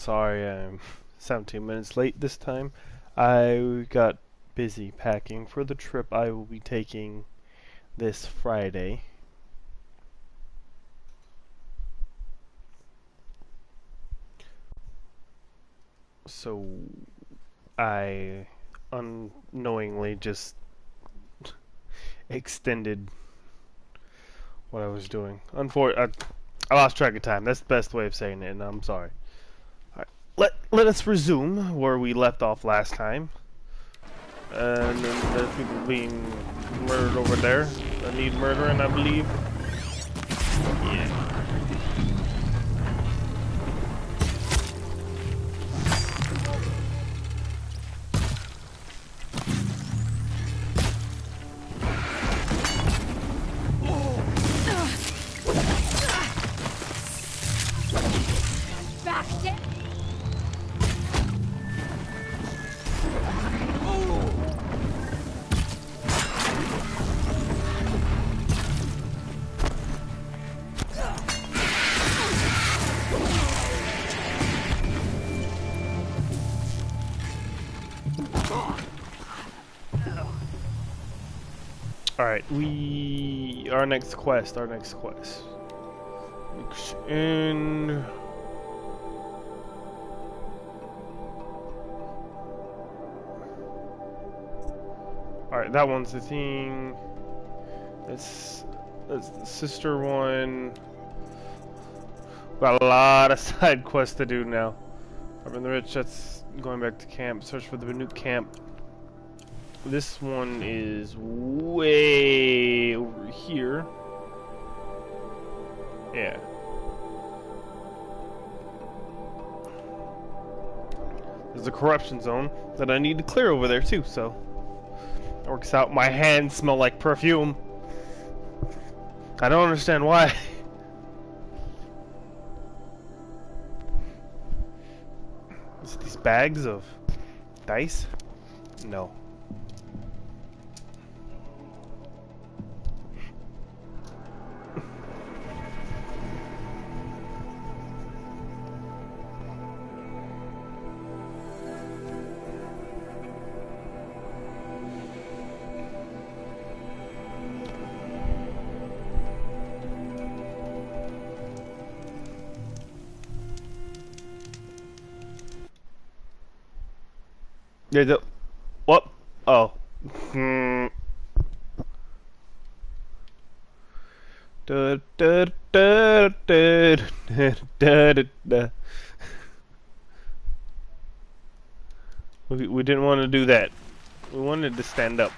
Sorry, I'm 17 minutes late this time. I got busy packing for the trip I will be taking this Friday. So I unknowingly just extended what I was doing. I lost track of time. That's the best way of saying it, and I'm sorry. Alright, let us resume where we left off last time. And then there's people being murdered over there that need murdering, I believe. Yeah. Alright, our next quest. And alright, that one's the thing. That's the sister one. Got a lot of side quests to do now. Urban the Rich, that's going back to camp. Search for the new camp. This one is way over here. Yeah. There's a corruption zone that I need to clear over there too, so it works out. My hands smell like perfume. I don't understand why. Is it these bags of dice? No. There's a what? Oh. Da, da, da, da, da, da, da, da. We didn't want to do that. We wanted to stand up.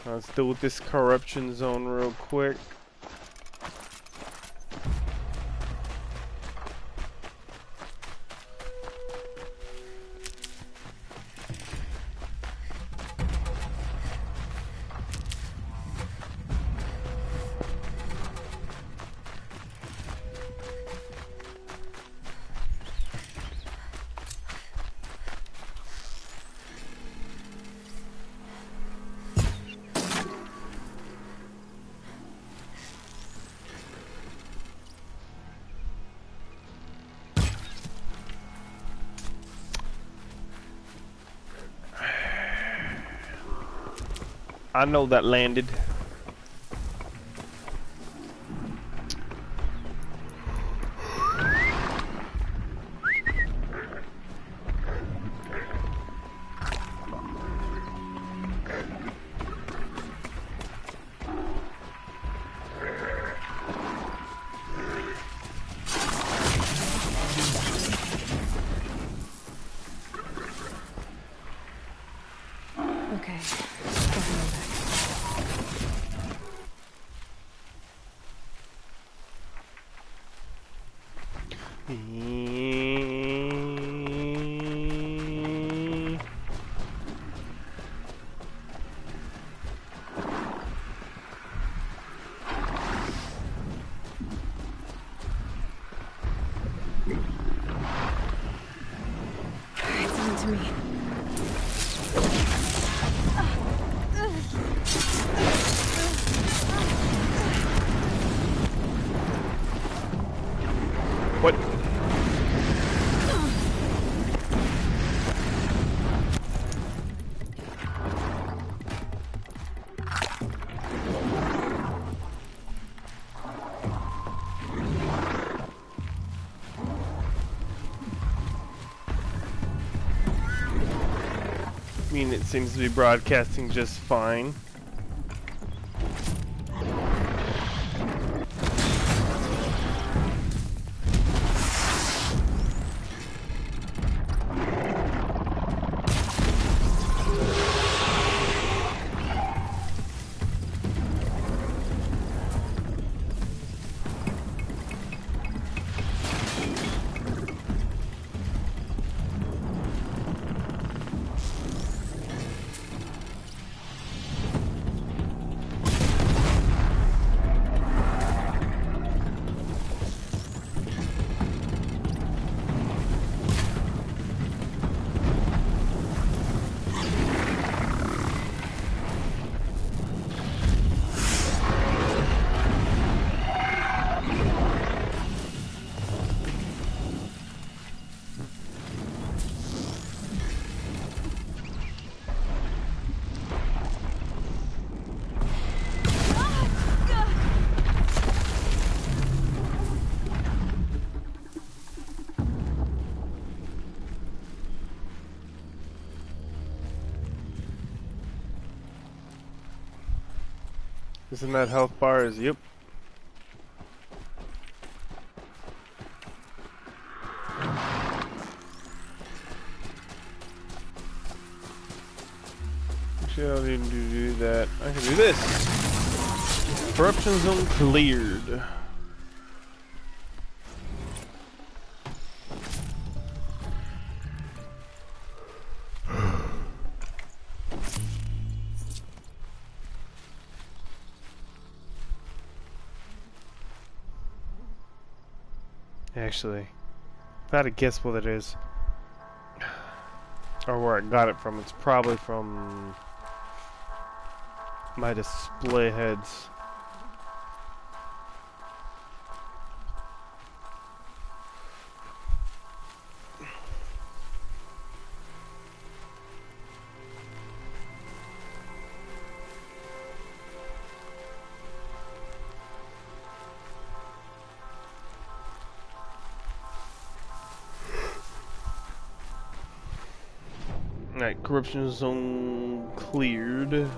Let's deal with this corruption zone real quick. I know that landed. Okay. It's on to me. What? I mean, it seems to be broadcasting just fine. Isn't that health bar? Is yep. Actually, I don't need to do that. I can do this. Corruption zone cleared. Actually, if I had to guess what it is, or where I got it from, it's probably from my display heads. Alright, corruption zone cleared.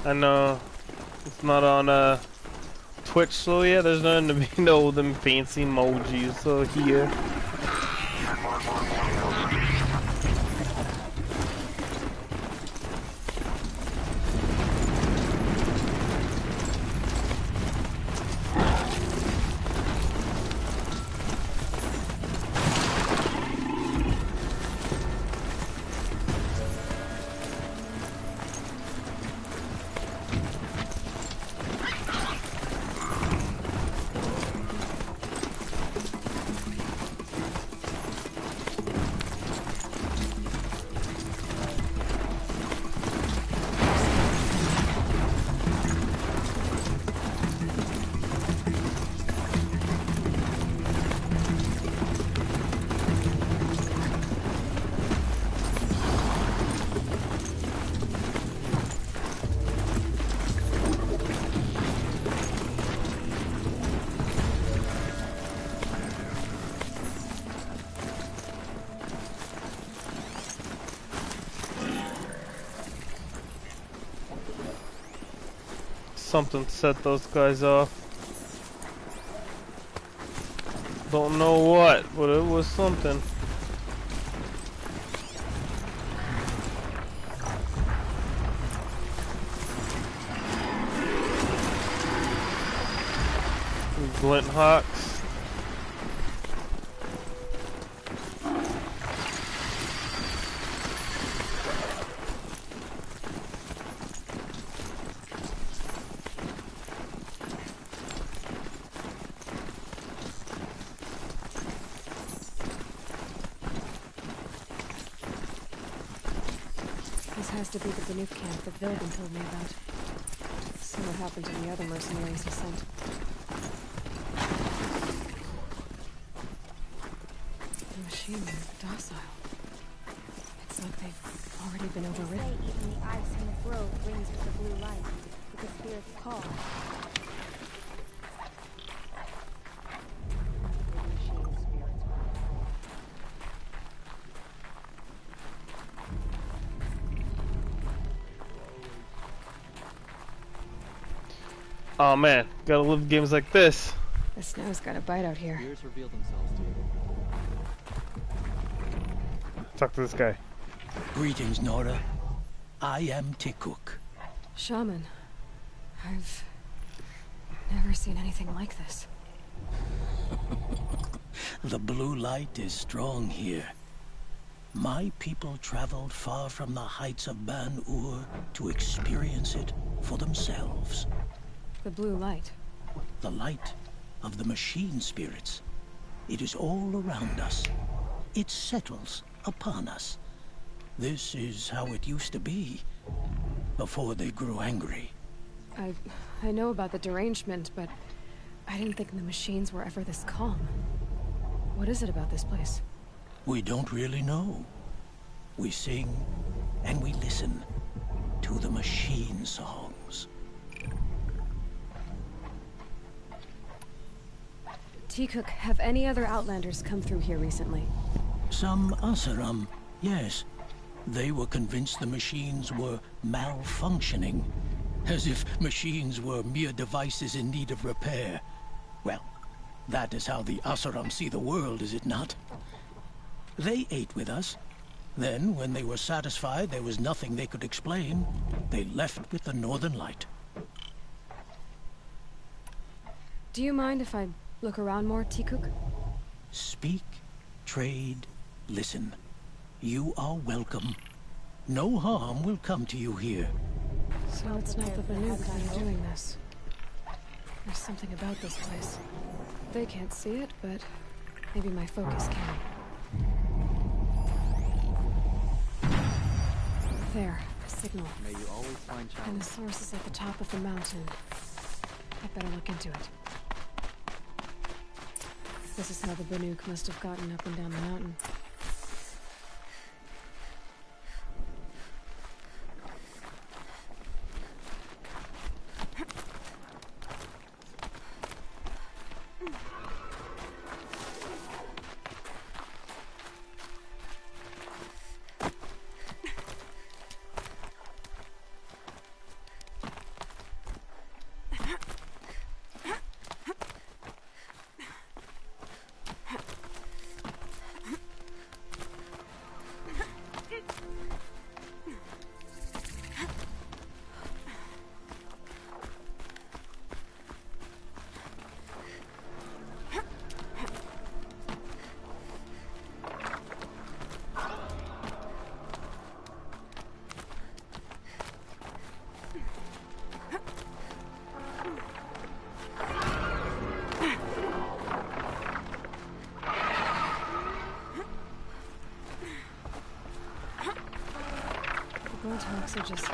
I know it's not on Twitch, so yeah, there's nothing to be know them fancy emojis. So here, something set those guys off. Don't know what, but it was something. Glint Hawks. This has to be the Banuk camp that Vilgan told me about. See what happened to the other mercenaries he sent. The machine is docile. It's like they've already been overridden. Even the ice in the grove rings with the blue light, with the spirit's call. Oh man, gotta live games like this. The snow's got a bite out here. Fears reveal themselves to you. Talk to this guy. Greetings, Nora. I am Tikuk. Shaman, I've never seen anything like this. The blue light is strong here. My people traveled far from the heights of Ban-Ur to experience it for themselves. The blue light. The light of the machine spirits. It is all around us. It settles upon us. This is how it used to be, before they grew angry. I know about the derangement, but I didn't think the machines were ever this calm. What is it about this place? We don't really know. We sing and we listen to the machine songs. Tikuk, have any other Outlanders come through here recently? Some Asaram, yes. They were convinced the machines were malfunctioning. As if machines were mere devices in need of repair. Well, that is how the Asaram see the world, is it not? They ate with us. Then, when they were satisfied there was nothing they could explain, they left with the Northern Light. Do you mind if I look around more, Tikuk? Speak, trade, listen. You are welcome. No harm will come to you here. So it's not the Banuk that are doing this. There's something about this place. They can't see it, but maybe my focus can. There, a signal. May you always find And challenge. the source is at the top of the mountain. I better look into it. This is how the Banuk must have gotten up and down the mountain. Talks are just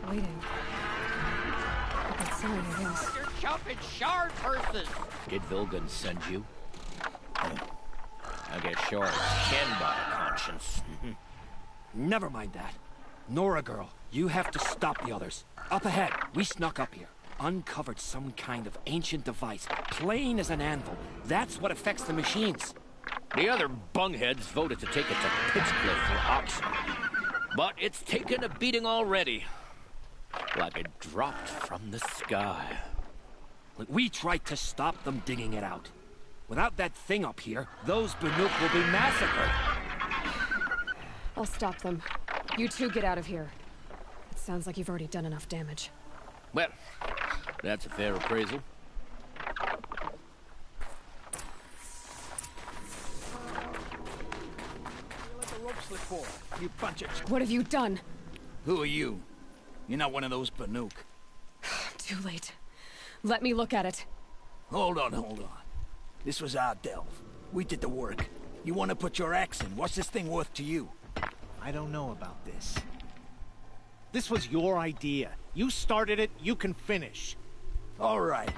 waiting. A good sign, I guess. You're chopping shard purses! Did Vilgun send you? I guess shards can buy a conscience. Never mind that. Nora girl, you have to stop the others. Up ahead, we snuck up here. Uncovered some kind of ancient device, plain as an anvil. That's what affects the machines. The other bungheads voted to take it to Pittscliff for auction. But it's taken a beating already. Like it dropped from the sky. Look, we tried to stop them digging it out. Without that thing up here, those Banuk will be massacred. I'll stop them. You two get out of here. It sounds like you've already done enough damage. Well, that's a fair appraisal. You bunch of... What have you done? Who are you? You're not one of those Banuk. Too late. Let me look at it. Hold on. This was our delve. We did the work. You want to put your axe in? What's this thing worth to you? I don't know about this. This was your idea. You started it, you can finish. All right.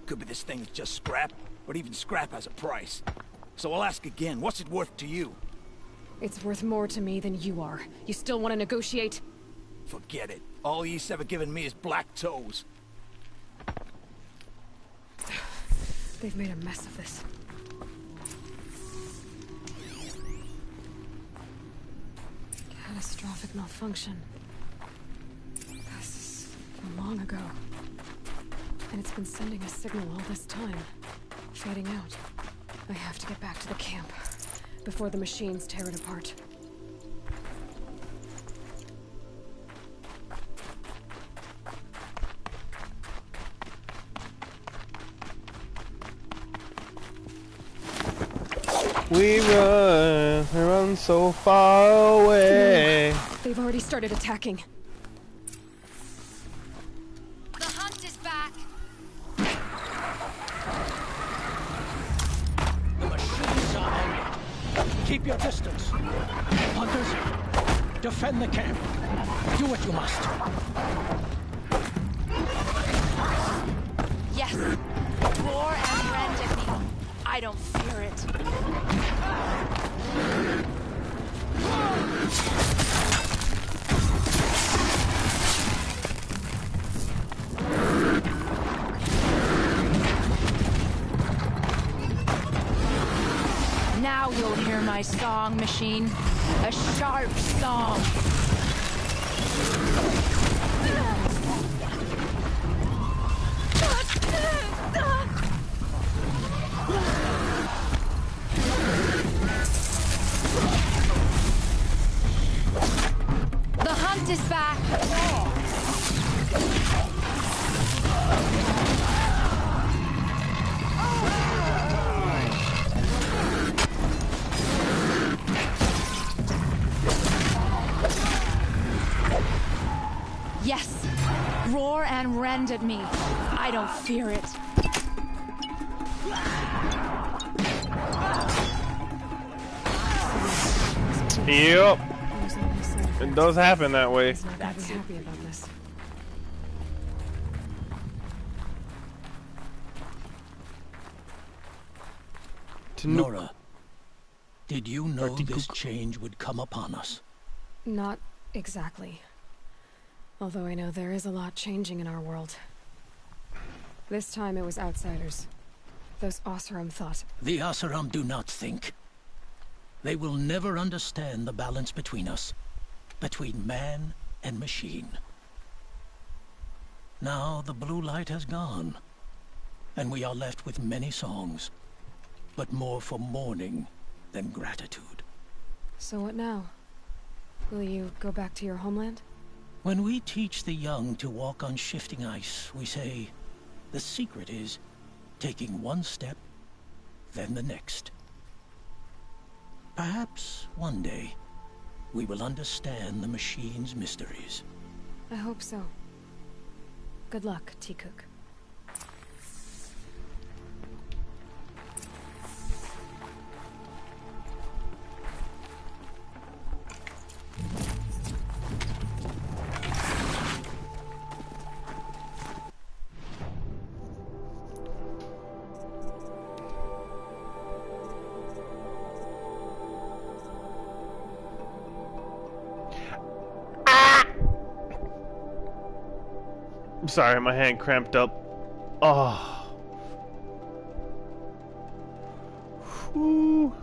Could be this thing is just scrap, but even scrap has a price. So I'll ask again, what's it worth to you? It's worth more to me than you are. You still want to negotiate? Forget it. All he's ever given me is black toes. They've made a mess of this. Catastrophic malfunction. This is from long ago. And it's been sending a signal all this time. Fading out. I have to get back to the camp before the machines tear it apart. We run so far away. No, they've already started attacking. The hunt is back. The machines are hungry. Keep your distance. Hunters, defend the camp. Do what you must. Yes. Roar and rend at me. I don't fear it. Now you'll hear my song, machine. A sharp song. The hunt is back. Yes. Roar and rend at me. I don't fear it. Yep. It does happen that way. He's not gonna be happy about this. Nora, did you know this change would come upon us? Not exactly. Although I know there is a lot changing in our world. This time it was outsiders. Those Oseram thought. The Oseram do not think. They will never understand the balance between us. Between man and machine. Now the blue light has gone. And we are left with many songs. But more for mourning than gratitude. So what now? Will you go back to your homeland? When we teach the young to walk on shifting ice, we say, the secret is taking one step, then the next. Perhaps one day, we will understand the machine's mysteries. I hope so. Good luck, T-Cook. sorry, my hand cramped up. Oh. Whew.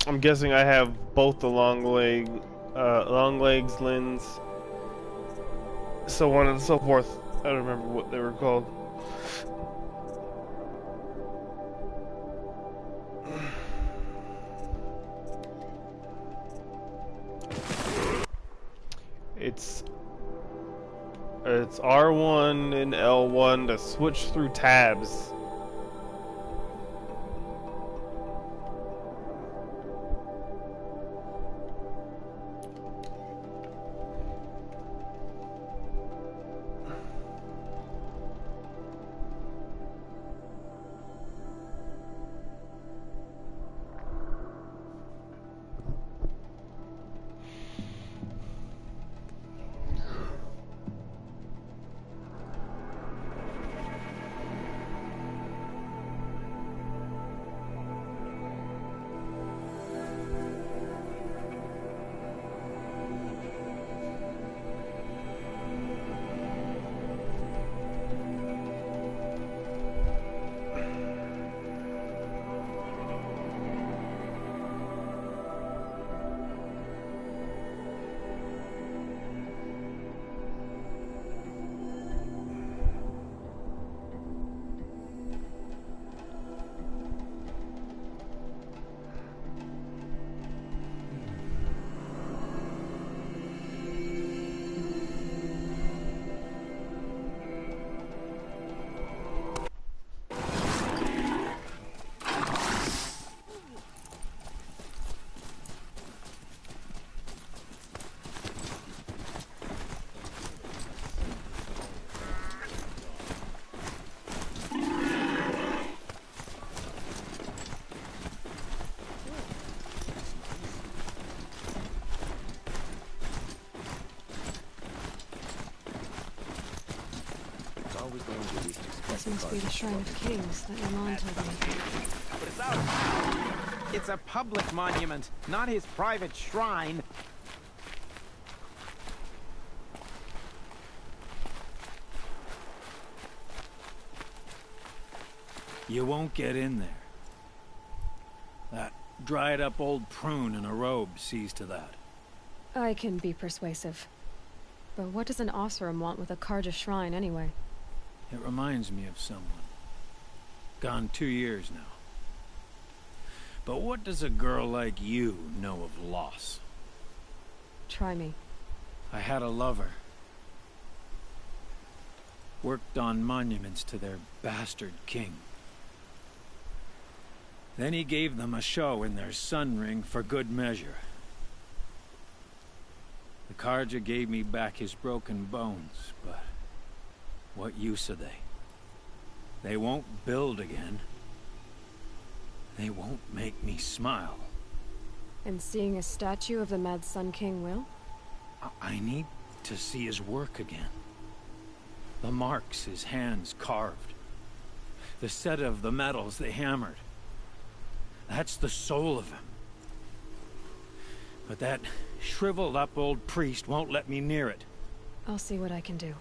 I'm guessing I have both the long legs, lens, so on and so forth. I don't remember what they were called. It's R1 and L1 to switch through tabs. This must be the Shrine of Kings that Yaman told me. It's a public monument, not his private shrine. You won't get in there. That dried-up old prune in a robe sees to that. I can be persuasive. But what does an Oseram want with a Carja shrine, anyway? It reminds me of someone. Gone 2 years now. But what does a girl like you know of loss? Try me. I had a lover. Worked on monuments to their bastard king. Then he gave them a show in their sun ring for good measure. The Carja gave me back his broken bones, but what use are they? They won't build again. They won't make me smile. And seeing a statue of the Mad Sun King will? I need to see his work again. The marks his hands carved. The set of the metals they hammered. That's the soul of him. But that shriveled up old priest won't let me near it. I'll see what I can do.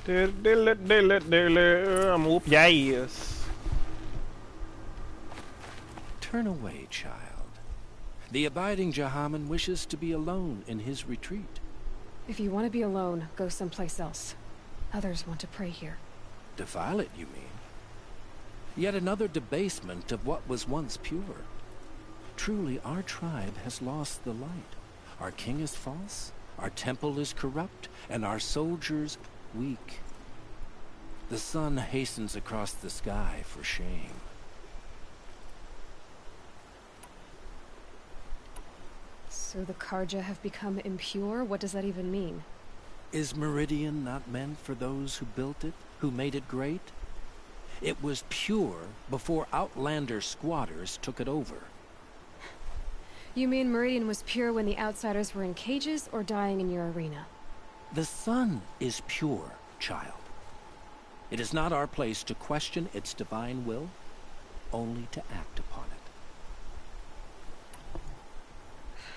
I'm whoop yes. Turn away, child. The abiding Jahaman wishes to be alone in his retreat. If you want to be alone, go someplace else. Others want to pray here. Defile it, you mean? Yet another debasement of what was once pure. Truly, our tribe has lost the light. Our king is false, our temple is corrupt, and our soldiers weak. The sun hastens across the sky for shame. So the Carja have become impure? What does that even mean? Is Meridian not meant for those who built it, who made it great? It was pure before outlander squatters took it over. You mean Meridian was pure when the outsiders were in cages or dying in your arena? The sun is pure, child. It is not our place to question its divine will, only to act upon it.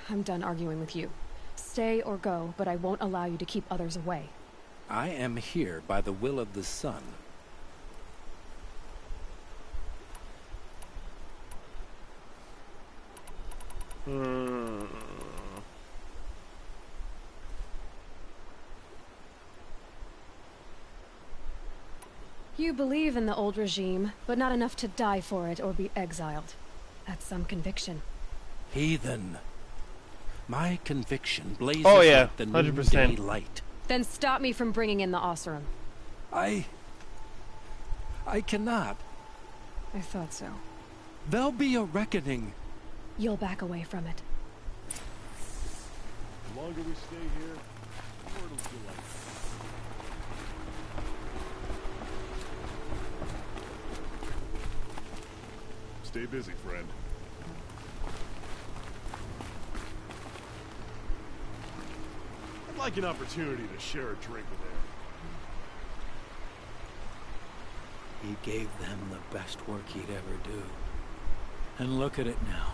I'm done arguing with you. Stay or go, but I won't allow you to keep others away. I am here by the will of the sun. You believe in the old regime, but not enough to die for it or be exiled. That's some conviction. Heathen. My conviction blazes Oh yeah, like the 100%. noonday light. Then stop me from bringing in the Oseram. I cannot. I thought so. There'll be a reckoning. You'll back away from it. The longer we stay here, the more it'll feel like. Stay busy, friend. I'd like an opportunity to share a drink with Aaron. He gave them the best work he'd ever do. And look at it now.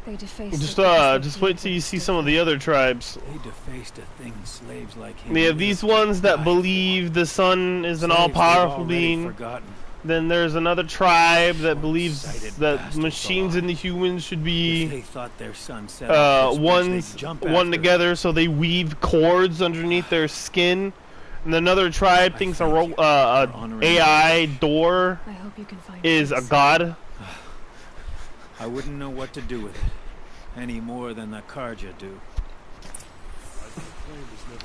They defaced Just wait till you see some of the other tribes. They defaced a thing slaves like him. We have these ones that believe the sun is an all-powerful being. Forgotten. Then there's another tribe that believes Short-sighted that bastards machines all and the humans should If be they thought their son set up this place, they'd jump one after together, so they weave cords underneath their skin. And another tribe thinks a AI door I hope you can find is a peace. god. I wouldn't know what to do with it, any more than the Karja do.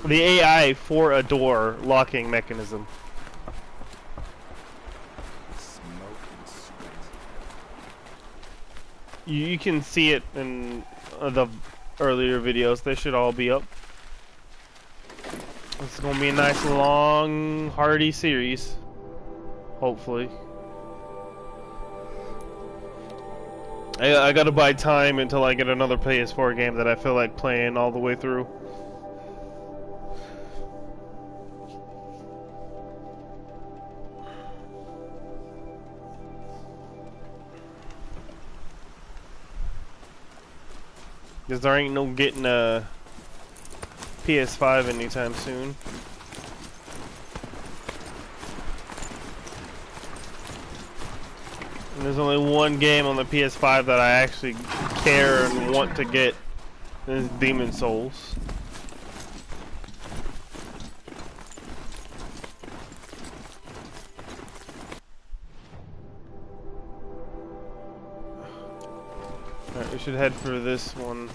The AI for a door locking mechanism. Smoke and sweat. You can see it in the earlier videos. They should all be up. It's gonna be a nice, long, hearty series. Hopefully. I gotta buy time until I get another PS4 game that I feel like playing all the way through. Because there ain't no getting a PS5 anytime soon. And there's only one game on the PS5 that I actually care and want to get, and it's Demon Souls. Alright, we should head for this one.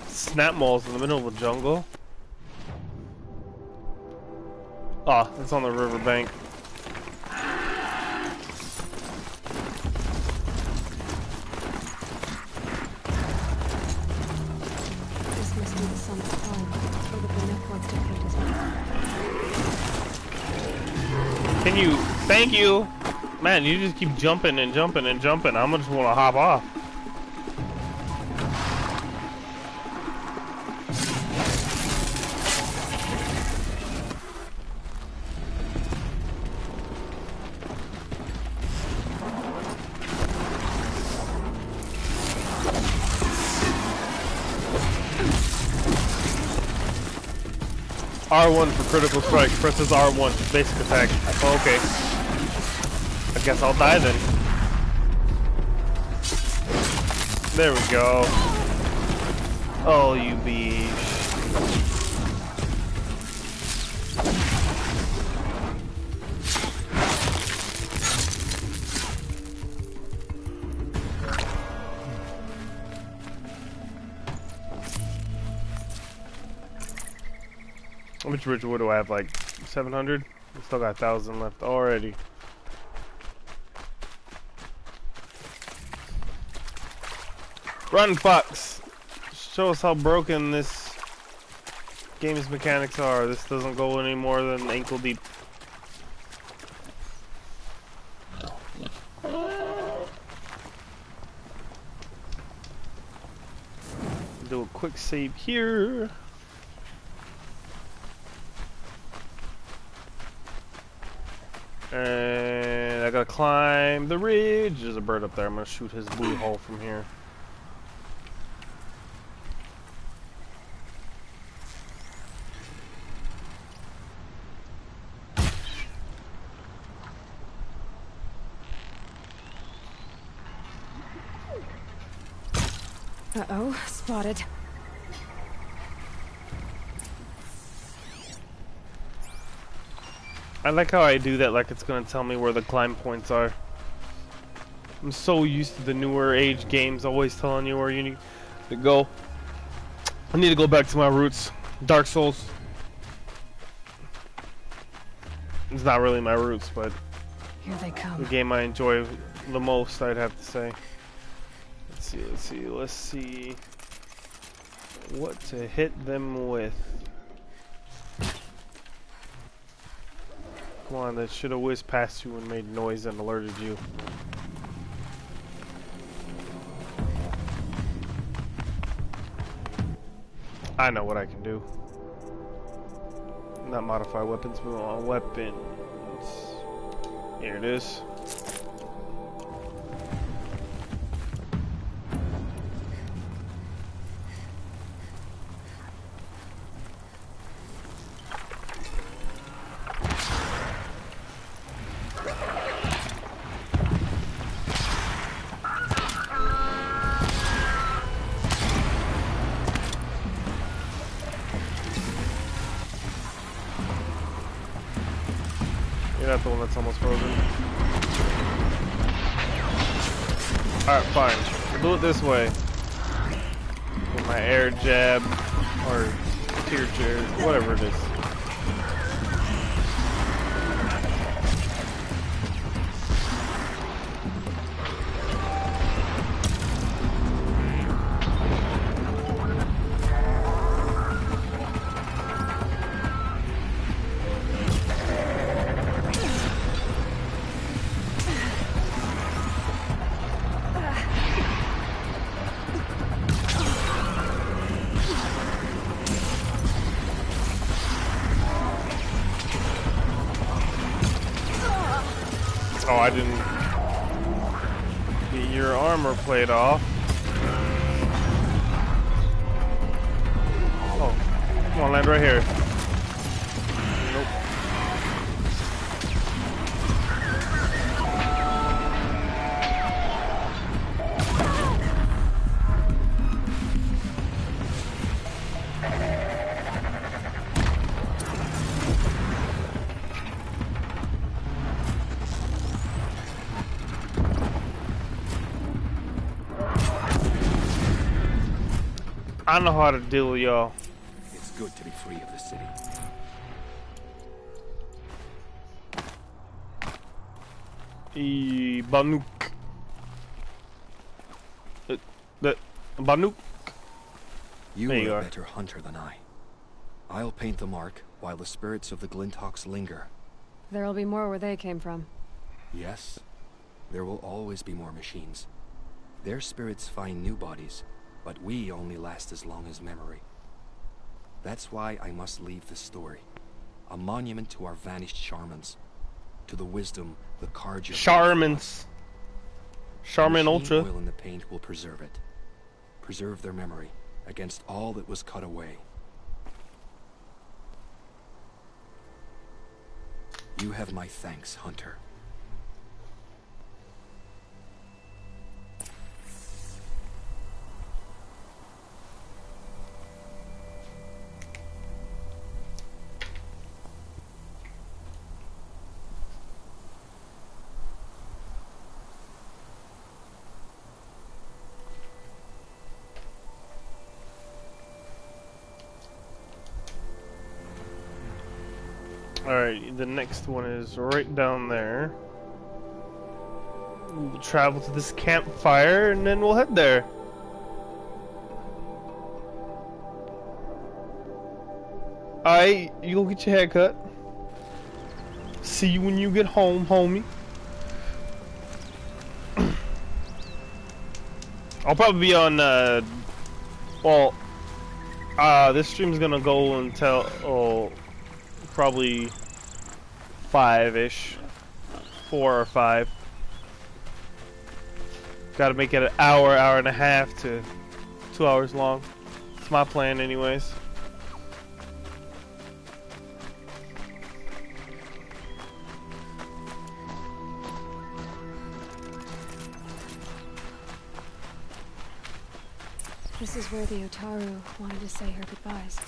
Snap malls in the middle of the jungle. Ah, it's on the riverbank. This must be the sun's home, or the Bennett wants to paint his mouth. Can you? Thank you! Man, you just keep jumping and jumping and jumping. I'm just wanna hop off. R1 for critical strike. Presses R1. Basic attack. Oh, okay. I guess I'll die then. There we go. Oh, you beach. How much Ridgewood do I have? Like 700? I still got 1,000 left already. Run, Fox! Show us how broken this game's mechanics are. This doesn't go any more than ankle deep. Do a quick save here. And I gotta climb the ridge. There's a bird up there. I'm gonna shoot his blue hole from here. Uh-oh, spotted. I like how I do that like it's gonna tell me where the climb points are. I'm so used to the newer age games always telling you where you need to go. I need to go back to my roots. Dark Souls. It's not really my roots, but Here they come. the game I enjoy the most, I'd have to say. Let's see what to hit them with. Come on, that should have whizzed past you and made noise and alerted you. I know what I can do. Not modify weapons, but on weapons. Here it is. You're not the one that's almost frozen. Alright, fine. We'll do it this way. With my air jab, or tear jab, whatever it is. Oh, I didn't get your armor plate off. Oh, come on, land right here. Nope. I know how to deal with y'all. It's good to be free of the city. Banuk. The Banuk. You There you are are. a better hunter than I. I'll paint the mark while the spirits of the Glinthawks linger. There'll be more where they came from. Yes, there will always be more machines. Their spirits find new bodies, but we only last as long as memory. That's why I must leave this story. A monument to our vanished Charmans. To the wisdom the Carja... Charmans. Charmin The Ultra. machine oil in the paint will preserve it. Preserve their memory against all that was cut away. You have my thanks, Hunter. Alright, the next one is right down there. We'll travel to this campfire and then we'll head there. Alright, you go get your hair cut. See you when you get home, homie. I'll probably be on, this stream's gonna go until, probably 5-ish. 4 or 5. Gotta make it an hour, hour and a half to 2 hours long. It's my plan anyways. This is where the Otaru wanted to say her goodbyes.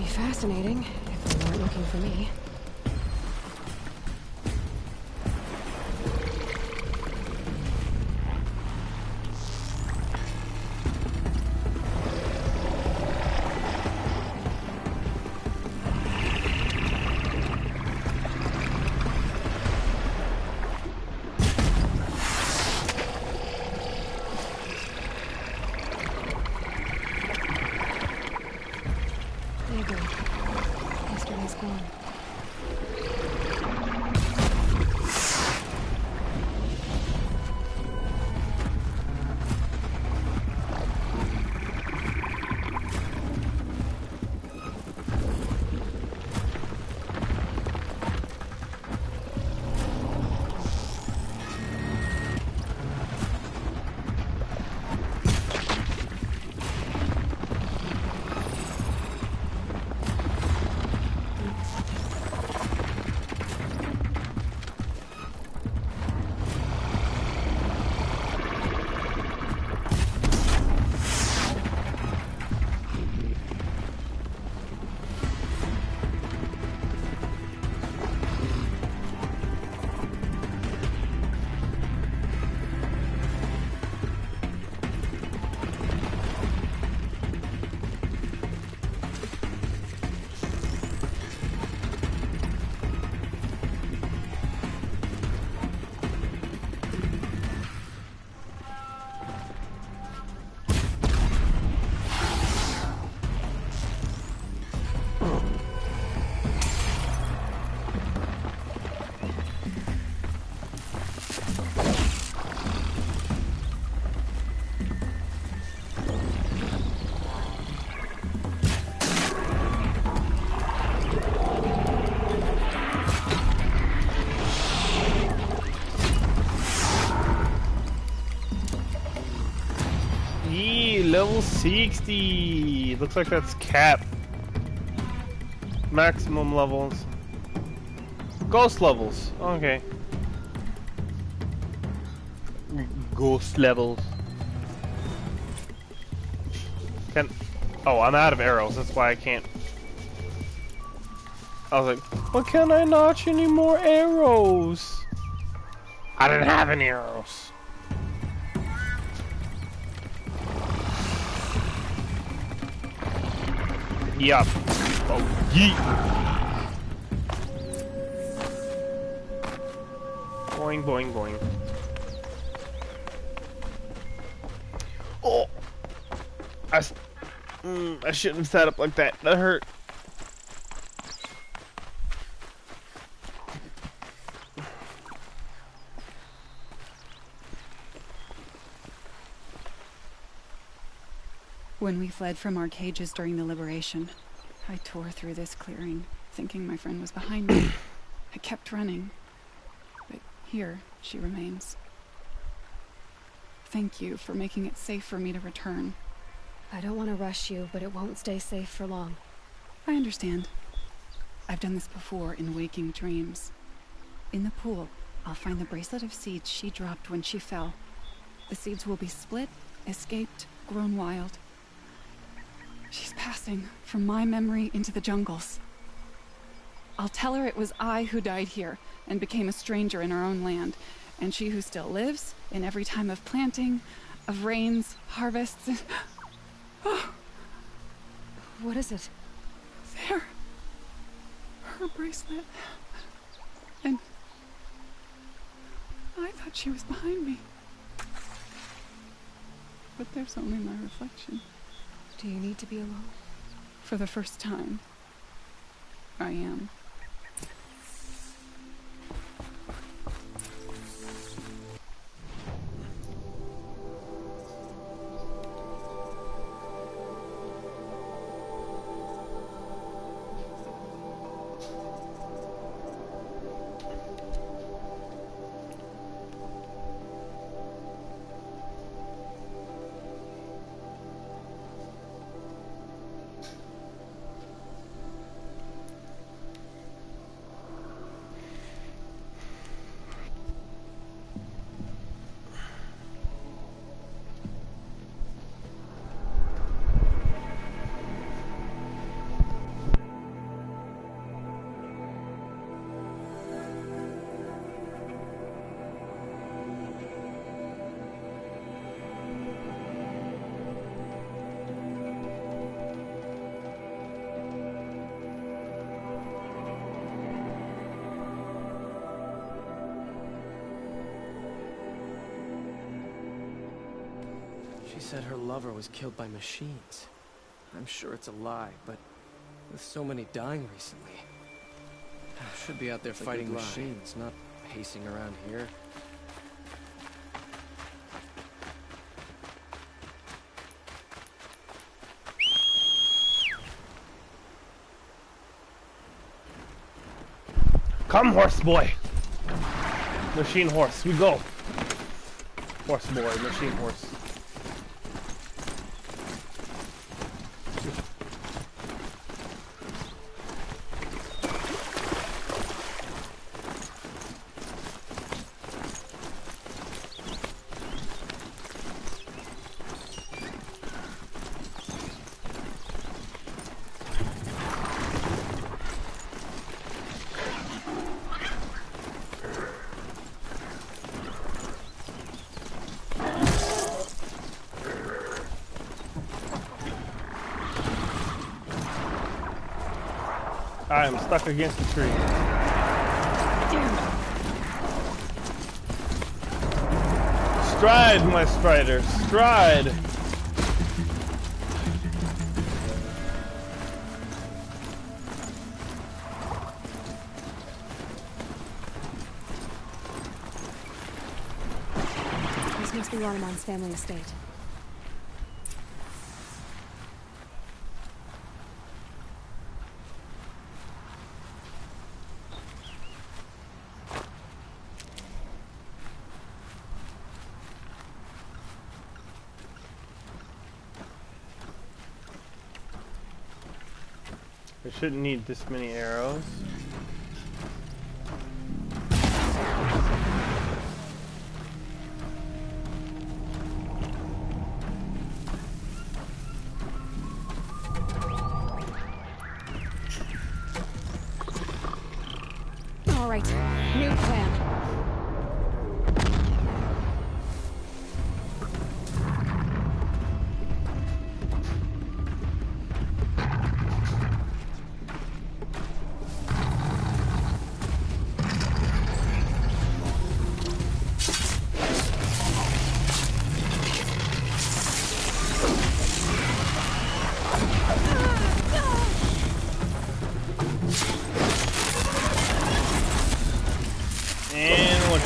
Fascinating, if they weren't looking for me. Level 60! Looks like that's cap. Maximum levels. Ghost levels. Okay. Ghost levels. Oh, I'm out of arrows. That's why I can't. I was like, why can't I notch any more arrows? I didn't have any arrows. Yup. Oh, yeet. Boing, boing, boing. Oh! I shouldn't have sat up like that. That hurt. When we fled from our cages during the liberation, I tore through this clearing, thinking my friend was behind me. I kept running, but here she remains. Thank you for making it safe for me to return. I don't want to rush you, but it won't stay safe for long. I understand. I've done this before in waking dreams. In the pool, I'll find the bracelet of seeds she dropped when she fell. The seeds will be split, escaped, grown wild. She's passing from my memory into the jungles. I'll tell her it was I who died here and became a stranger in our own land, and she who still lives in every time of planting, of rains, harvests, and... Oh. What is it? There. Her bracelet. And... I thought she was behind me. But there's only my reflection. Do you need to be alone? For the first time, I am. She said her lover was killed by machines. I'm sure it's a lie, but with so many dying recently, should be out there fighting machines, not pacing around here. Come, horse boy. Machine horse, we go. Horse boy, machine horse. I am stuck against the tree. Stride, my strider, stride! This must be Ranamon's family estate. I shouldn't need this many arrows. All right, new plan.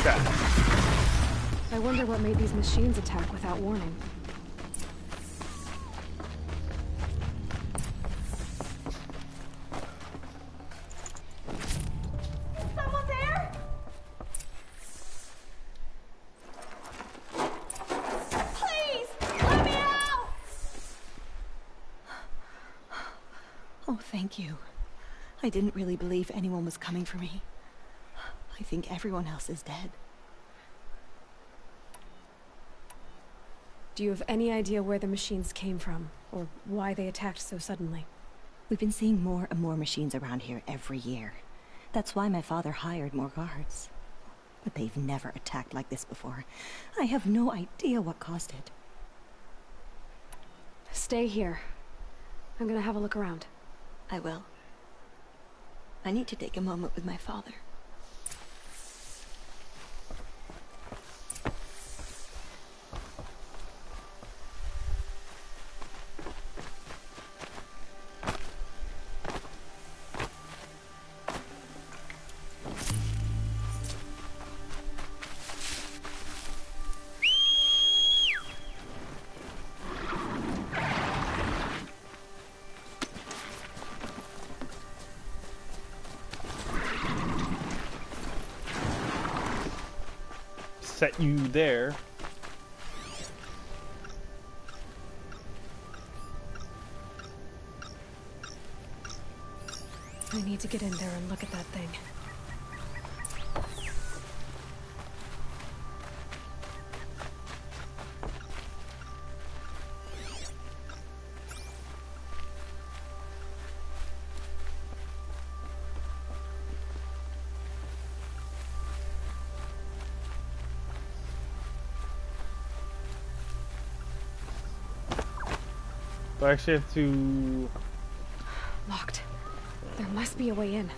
guy. I wonder what made these machines attack without warning. Someone there? Please, let me out! Oh, thank you. I didn't really believe anyone was coming for me. I think everyone else is dead. Do you have any idea where the machines came from, or why they attacked so suddenly? We've been seeing more and more machines around here every year. That's why my father hired more guards. But they've never attacked like this before. I have no idea what caused it. Stay here. I'm gonna have a look around. I will. I need to take a moment with my father. Set you there. I need to get in there and look at that thing. Do I actually have to... Locked. There must be a way in.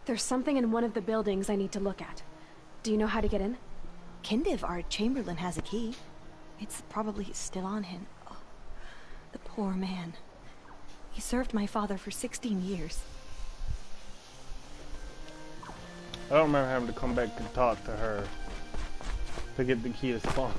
There's something in one of the buildings I need to look at. Do you know how to get in? Kindiv, our chamberlain, has a key. It's probably still on him. Oh, the poor man. He served my father for 16 years. I don't remember having to come back and talk to her to get the key to spawn.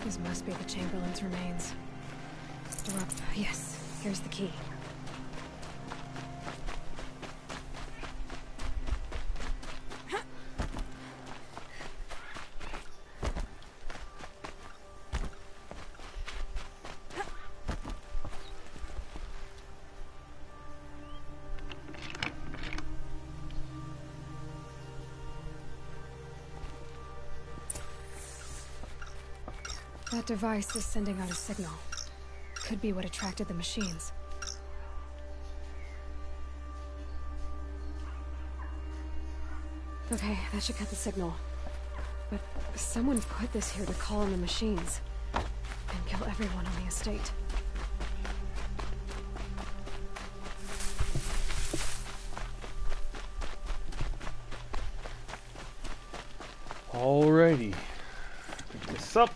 This must be the Chamberlain's remains. Or, yes, here's the key. That device is sending out a signal. Could be what attracted the machines. Okay, that should cut the signal. But someone put this here to call in the machines. And kill everyone on the estate. Alrighty. Pick this up.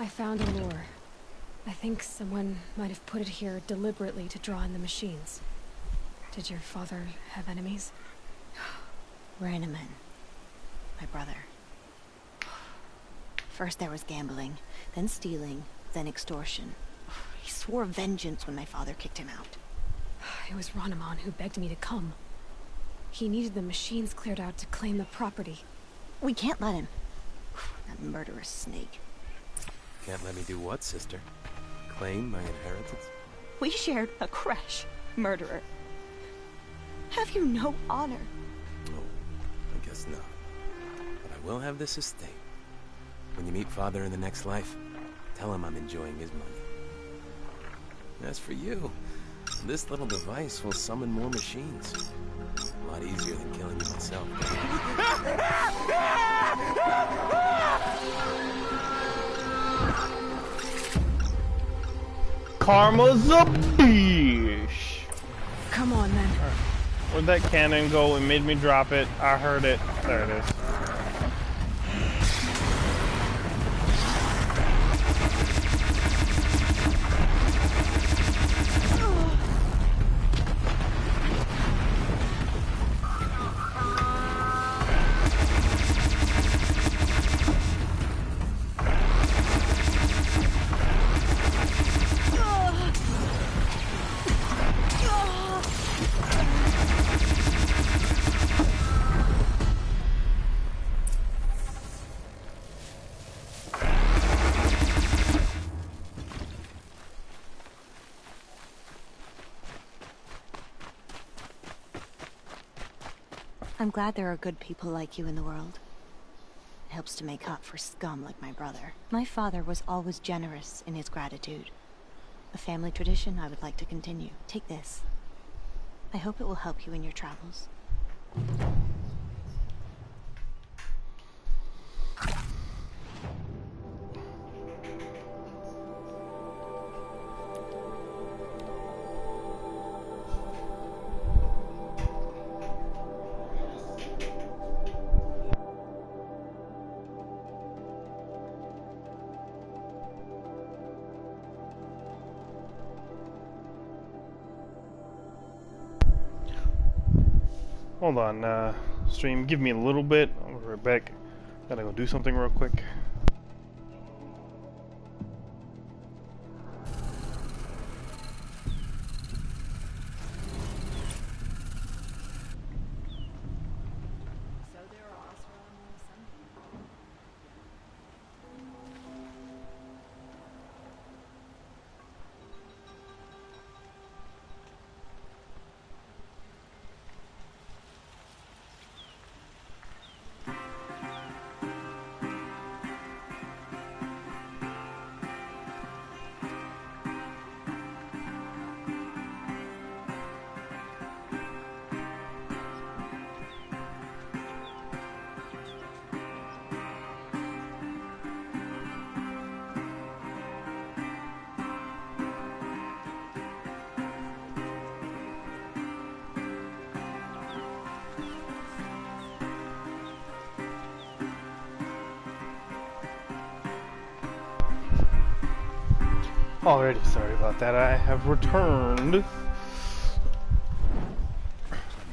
I found a lure. I think someone might have put it here deliberately to draw in the machines. Did your father have enemies? Rainaman. My brother. First there was gambling, then stealing, then extortion. He swore vengeance when my father kicked him out. It was Rainaman who begged me to come. He needed the machines cleared out to claim the property. We can't let him. That murderous snake. Can't let me do what, sister? Claim my inheritance? We shared a crash, murderer. Have you no honor? Oh, I guess not. But I will have this estate. When you meet Father in the next life, tell him I'm enjoying his money. As for you, this little device will summon more machines. A lot easier than killing you myself. Karma's a bitch. Come on, then. Where'd that cannon go? It made me drop it. I heard it. There it is. I'm glad there are good people like you in the world. It helps to make up for scum like my brother. My father was always generous in his gratitude. A family tradition I would like to continue. Take this. I hope it will help you in your travels. Hold on, stream, give me a little bit. I'll be right back. Gotta go do something real quick. Alrighty, sorry about that. I have returned.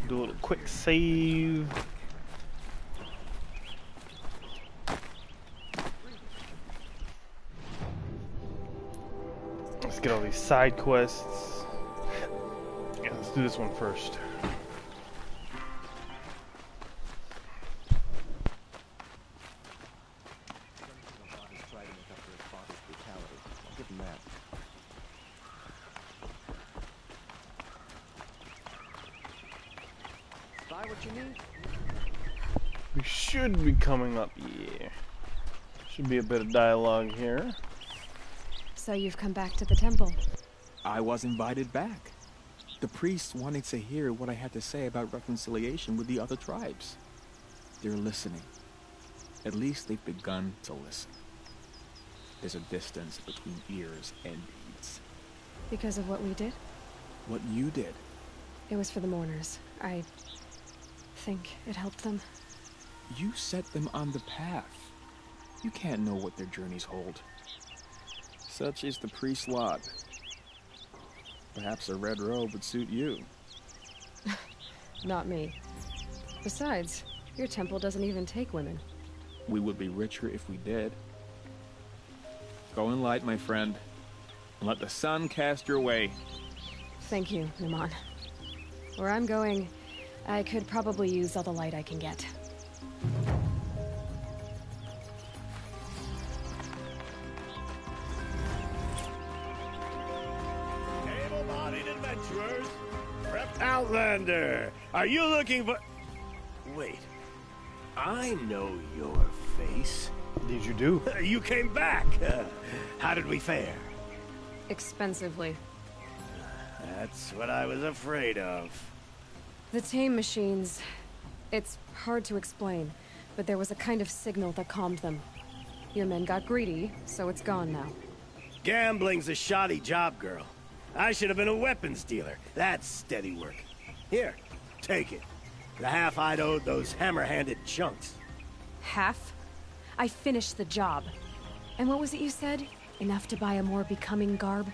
Do a little quick save. Let's get all these side quests. Yeah, let's do this one first. Buy what you need? We should be coming up. Yeah. Should be a bit of dialogue here. So you've come back to the temple. I was invited back. The priests wanted to hear what I had to say about reconciliation with the other tribes. They're listening. At least they've begun to listen. There's a distance between ears and deeds. Because of what we did? What you did. It was for the mourners. I think it helped them. You set them on the path. You can't know what their journeys hold. Such is the priest's lot. Perhaps a red robe would suit you. Not me. Besides, your temple doesn't even take women. We would be richer if we did. Go in light, my friend, and let the sun cast your way. Thank you, Naman. Where I'm going, I could probably use all the light I can get. Able-bodied adventurers, prepped outlander, are you looking for... Wait, I know your face. Did you do? You came back. How did we fare? Expensively. That's what I was afraid of. The tame machines... It's hard to explain, but there was a kind of signal that calmed them. Your men got greedy, so it's gone now. Gambling's a shoddy job, girl. I should have been a weapons dealer. That's steady work. Here, take it. The half I'd owed those hammer-handed chunks. Half? I finished the job. And what was it you said? Enough to buy a more becoming garb?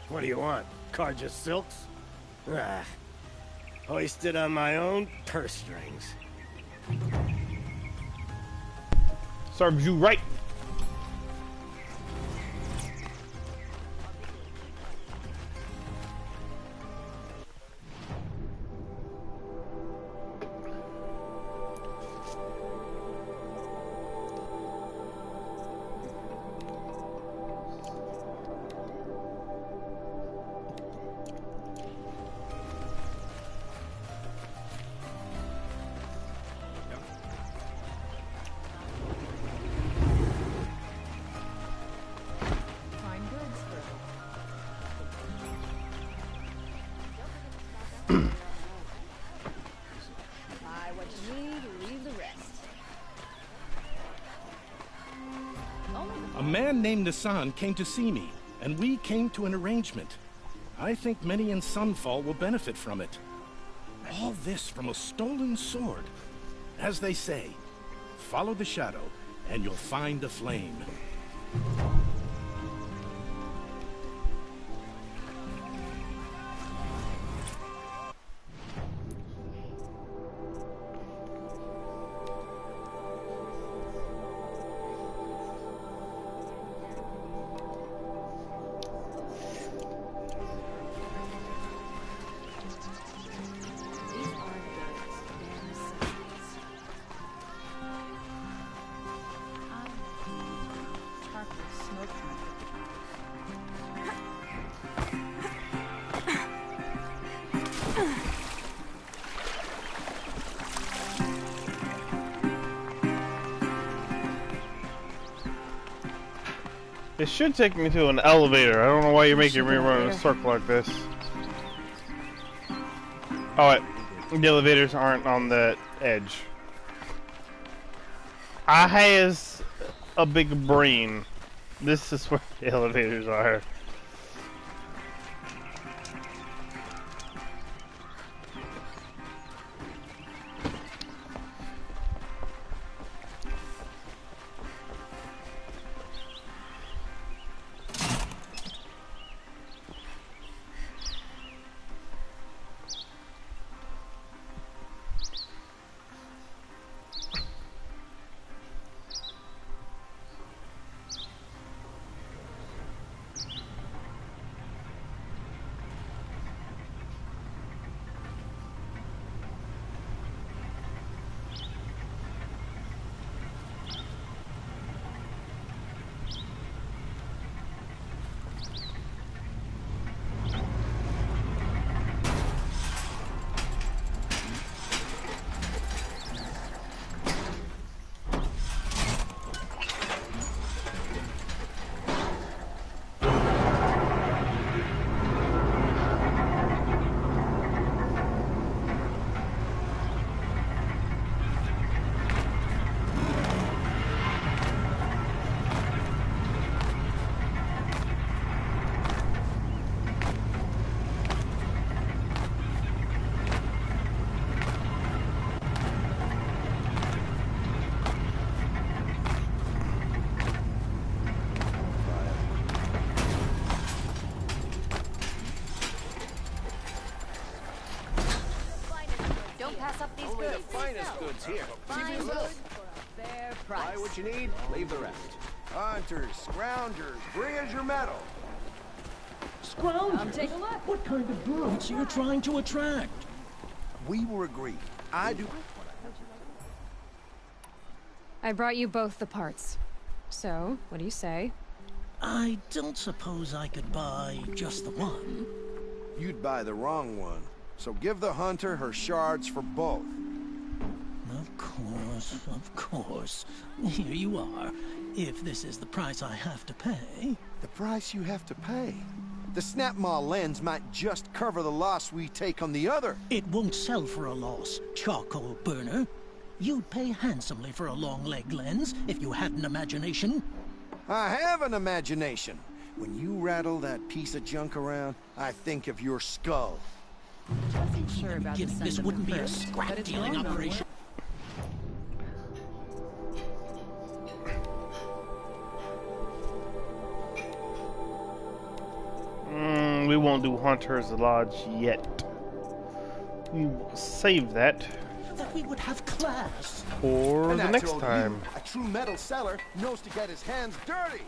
What do you want? Carja silks? Ah, hoisted on my own purse strings. Serves you right. A man named Nassan came to see me, and we came to an arrangement. I think many in Sunfall will benefit from it. All this from a stolen sword. As they say, follow the shadow, and you'll find the flame. It should take me to an elevator. I don't know why you're making me run in a circle like this. Oh, wait. The elevators aren't on the edge. I has a big brain. This is where the elevators are. pass up these Only goods. the finest goods here. Fine Look. goods for a fair price. Buy what you need, leave the rest. Hunters, scroungers, bring us your metal. Scroungers? take a look. What kind of brutes you're trying to attract? We were agreed. I do. I brought you both the parts. So, what do you say? I don't suppose I could buy just the one. You'd buy the wrong one. So give the hunter her shards for both. Of course. Here you are. If this is the price I have to pay. The price you have to pay? The Snapmaw lens might just cover the loss we take on the other. It won't sell for a loss, charcoal burner. You'd pay handsomely for a long leg lens if you had an imagination. I have an imagination. When you rattle that piece of junk around, I think of your skull. Wasn't sure about the This wouldn't be a first, but it's scrap-dealing long operation. We won't do Hunter's Lodge yet. We will save that That we would have class. for And the I next told time. you, a true metal seller knows to get his hands dirty.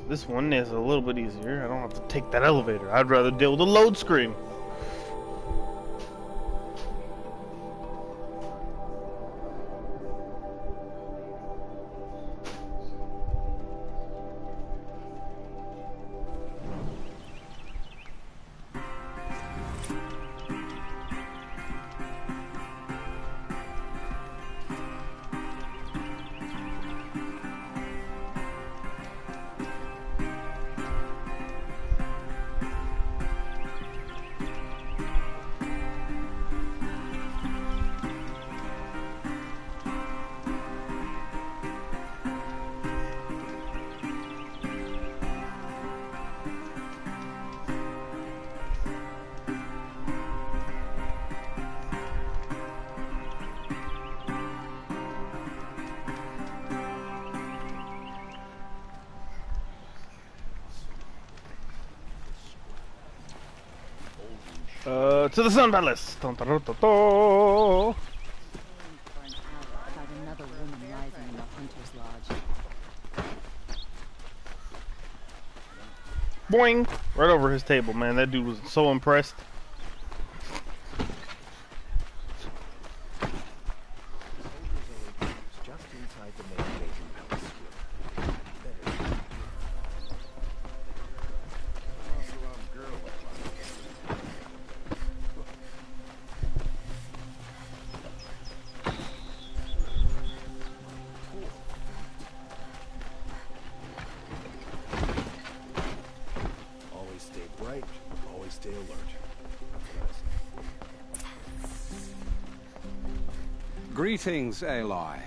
This one is a little bit easier. I don't have to take that elevator. I'd rather deal with a load screen. To the Sun Palace. Dun, dun, dun, dun, dun. about another woman rising in the Hunter's Lodge. Boing! Right over his table, man. That dude was so impressed. Just inside the main Invasion Palace. Always stay bright, always stay alert. Greetings, Aloy.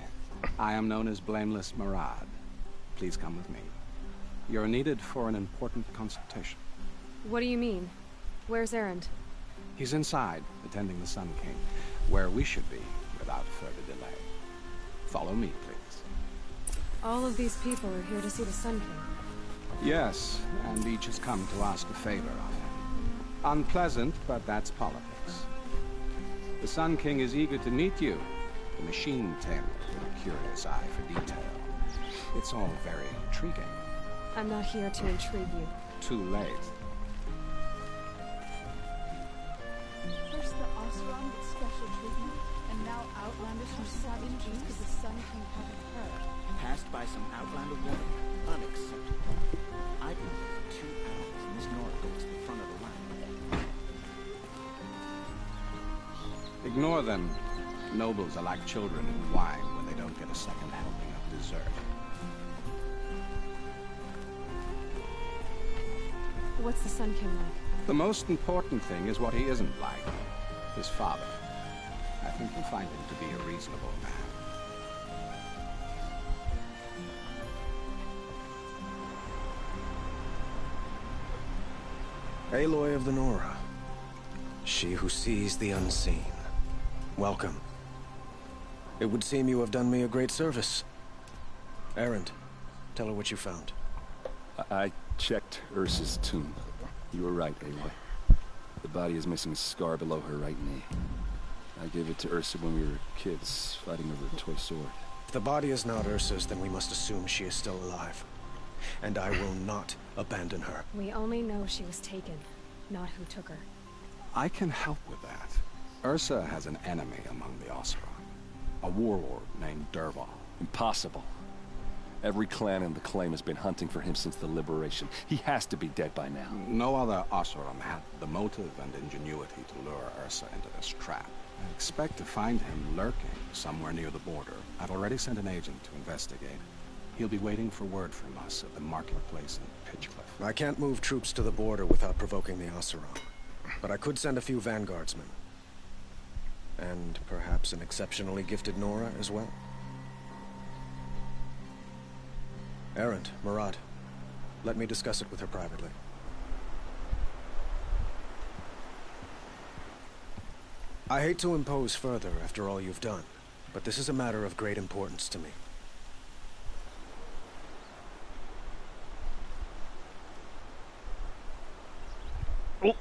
I am known as Blameless Murad. Please come with me. You're needed for an important consultation. What do you mean? Where's Erend? He's inside, attending the Sun King, where we should be without further delay. Follow me, please. All of these people are here to see the Sun King. Yes, and each has come to ask a favor of him. Unpleasant, but that's politics. The Sun King is eager to meet you, the machine tamer with a curious eye for detail. It's all very intriguing. I'm not here to intrigue you. Too late. First the Osram gets special treatment, and now Outlanders are stabbing just because the Sun King haven't heard. Passed by some Outlander woman. Unacceptable. I've been here for 2 hours, and this Nora goes to the front of the line. Ignore them. Nobles are like children in wine when they don't get a second helping of dessert. What's the Sun King like? The most important thing is what he isn't like. His father. I think you'll find him to be a reasonable man. Aloy of the Nora. She who sees the unseen. Welcome. It would seem you have done me a great service. Erend, tell her what you found. I checked Ursa's tomb. You were right, Aloy. The body is missing a scar below her right knee. I gave it to Ursa when we were kids, fighting over a toy sword. If the body is not Ursa's, then we must assume she is still alive. And I will not abandon her. We only know she was taken, not who took her. I can help with that. Ursa has an enemy among the Oseram. A warlord named Dervahl. Impossible. Every clan in the claim has been hunting for him since the liberation. He has to be dead by now. No other Oseram had the motive and ingenuity to lure Ursa into this trap. I expect to find him lurking somewhere near the border. I've already sent an agent to investigate. He'll be waiting for word from us at the marketplace in Pitchcliff. I can't move troops to the border without provoking the Oseram. But I could send a few vanguardsmen. And perhaps an exceptionally gifted Nora as well. Erend, Murad, let me discuss it with her privately. I hate to impose further after all you've done, but this is a matter of great importance to me. Oh,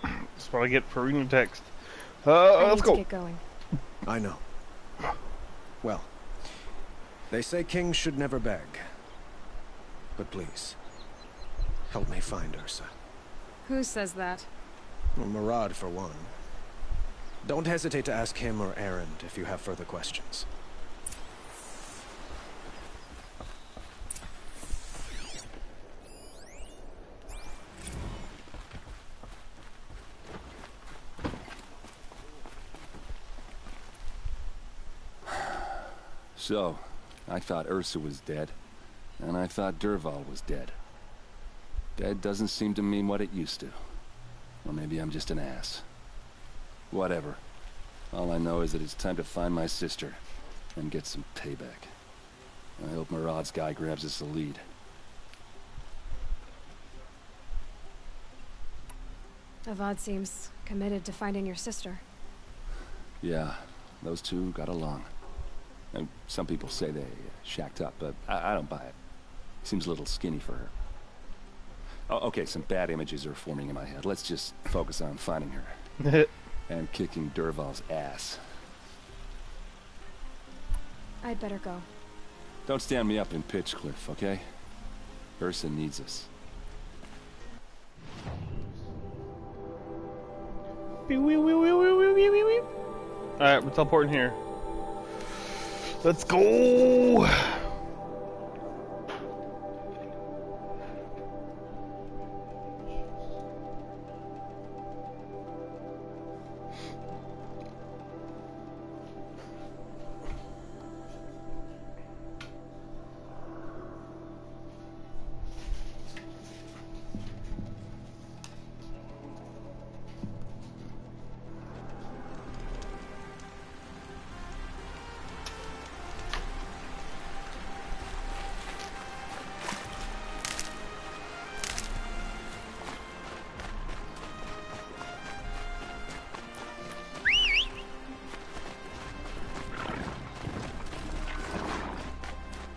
that's what I get for reading the text. Let's go. Get going. I know. Well, they say kings should never beg. But please, help me find Ursa. Who says that? Well, Murad, for one. Don't hesitate to ask him or Erend if you have further questions. So, I thought Ursa was dead, and I thought Dervahl was dead. Dead doesn't seem to mean what it used to. Or maybe I'm just an ass. Whatever. All I know is that it's time to find my sister and get some payback. I hope Murad's guy grabs us the lead. Avad seems committed to finding your sister. Yeah, those two got along. And some people say they shacked up, but I don't buy it. Seems a little skinny for her. Oh, okay, some bad images are forming in my head. Let's just focus on finding her. And kicking Dervahl's ass. I'd better go. Don't stand me up in Pitchcliff, okay? Ursa needs us. Alright, we're teleporting here. Let's go!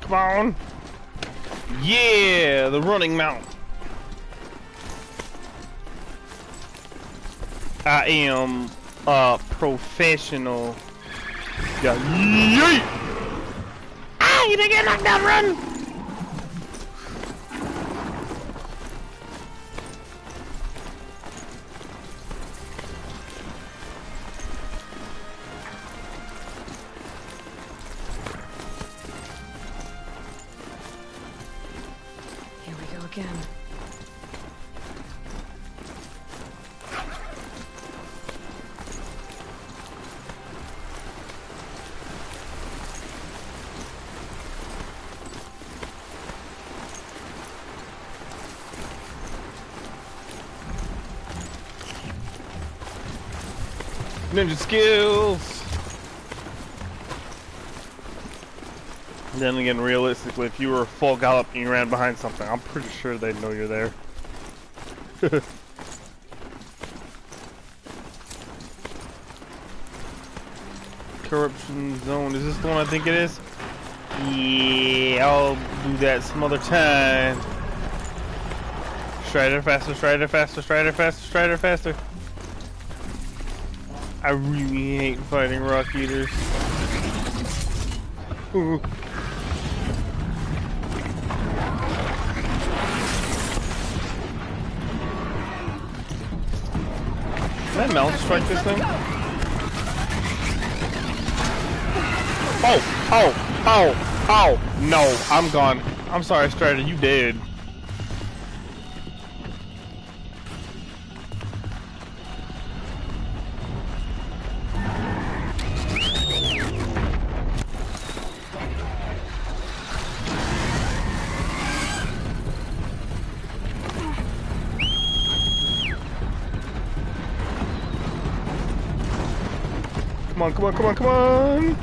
Come on. Yeah, the running mount. I am a professional. Yeah. Yeet. Ah, you didn't get knocked down, run. Again. Ninja skills. Then again, realistically, if you were full gallop and you ran behind something, I'm pretty sure they'd know you're there. Corruption zone. Is this the one I think it is? Yeah, I'll do that some other time. Strider faster, strider faster, strider faster, strider faster. I really hate fighting rock eaters. Ooh. Can I mount strike this thing? Oh! No, I'm gone. I'm sorry, Strider, you dead. Come on, come on, come on, come on!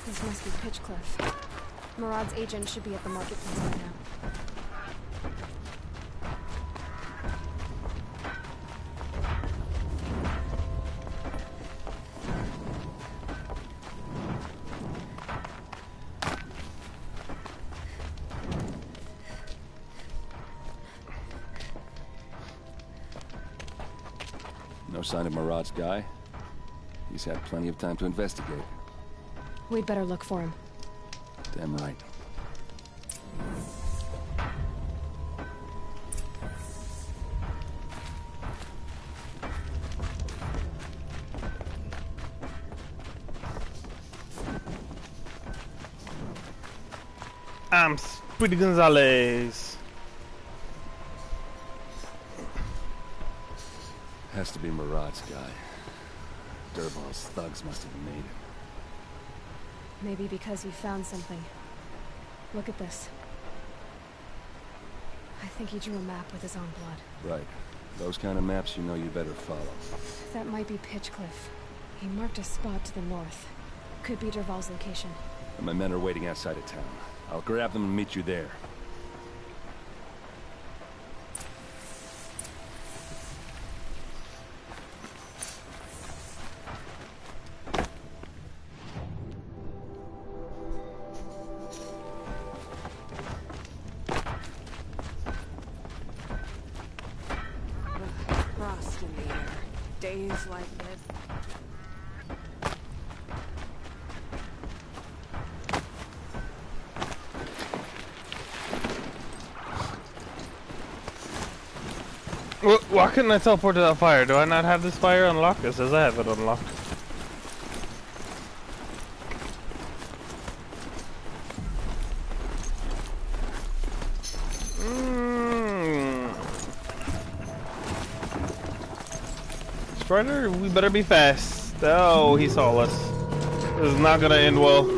This must be Pitchcliff. Murad's agent should be at the marketplace by now. No sign of Murad's guy? He's had plenty of time to investigate. We'd better look for him. Damn right. I'm Speedy Gonzalez. Has to be Murad's guy. Dervahl's thugs must have made him. Maybe because he found something. Look at this. I think he drew a map with his own blood. Right. Those kind of maps you know you better follow. That might be Pitchcliff. He marked a spot to the north. Could be Dervahl's location. And my men are waiting outside of town. I'll grab them and meet you there. Frost in the air. Days like this. Why couldn't I teleport to that fire? Do I not have this fire unlocked? It says I have it unlocked. Strider, we better be fast. Oh, he saw us. This is not gonna end well.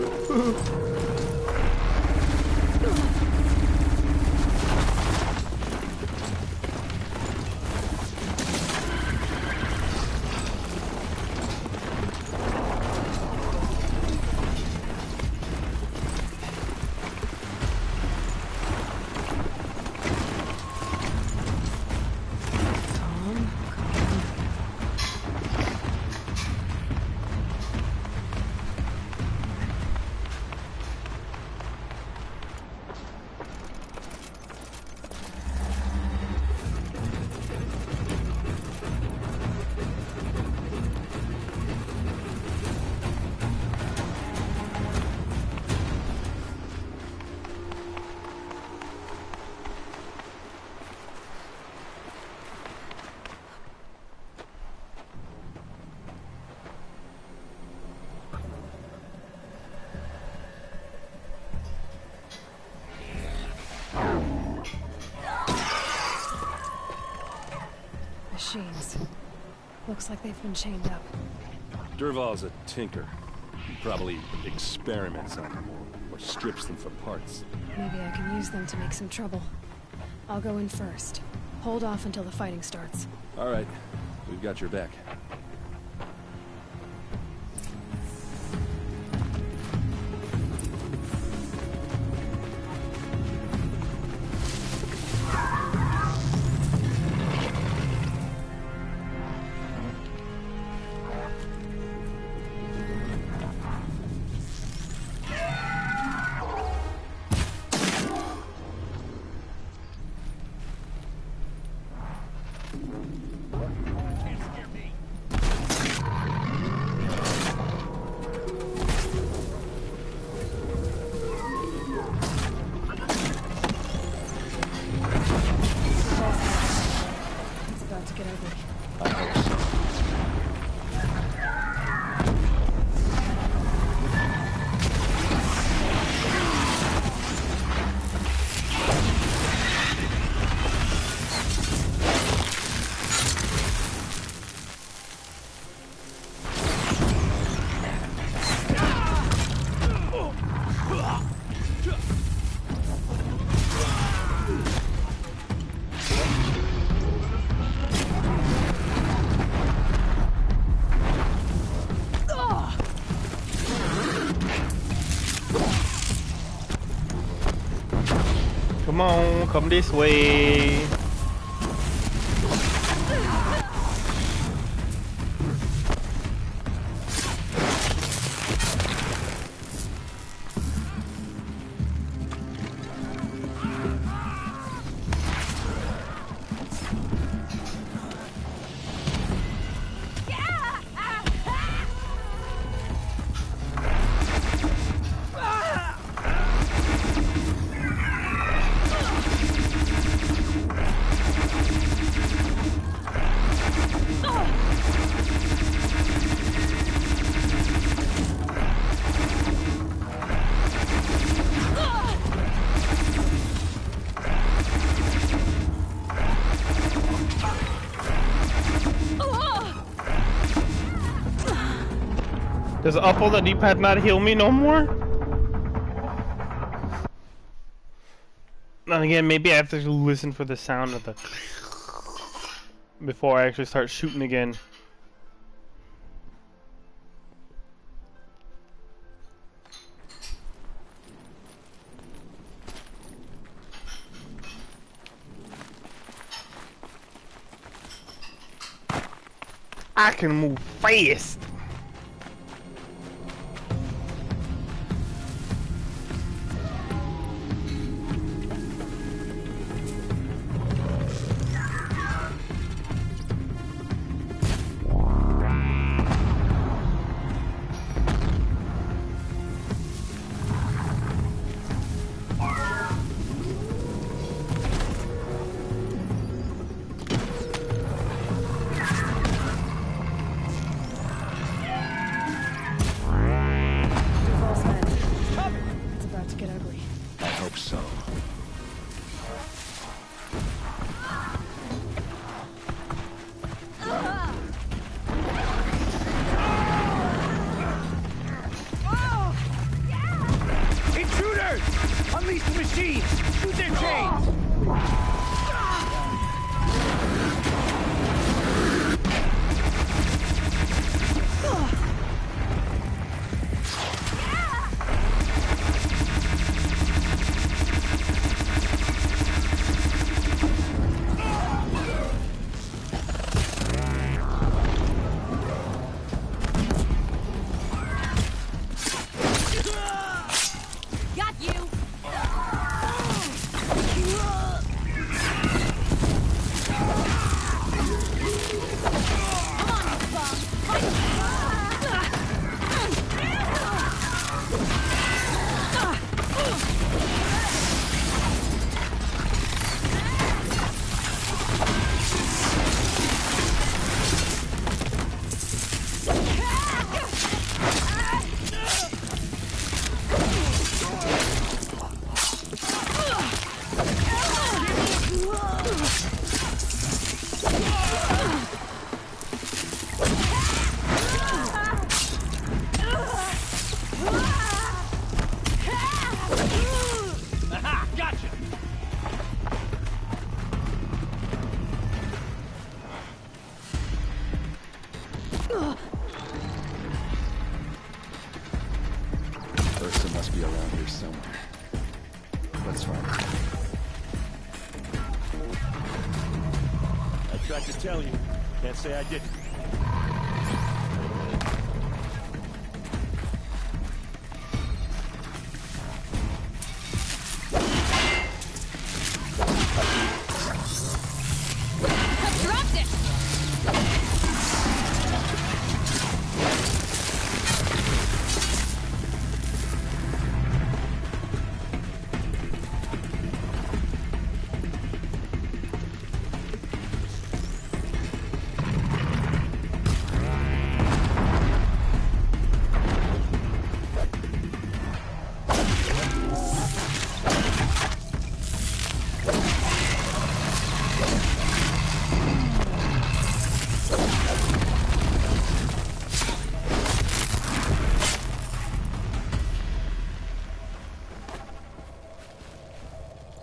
machines. Looks like they've been chained up. Dervahl's a tinker. He probably experiments on them or strips them for parts. Maybe I can use them to make some trouble. I'll go in first. Hold off until the fighting starts. All right, we've got your back. Come on, come this way. Does up on the D-pad not heal me no more? And again, maybe I have to listen for the sound of the before I actually start shooting again. I can move fast. somewhere. Let's find it. I tried to tell you. Can't say I didn't.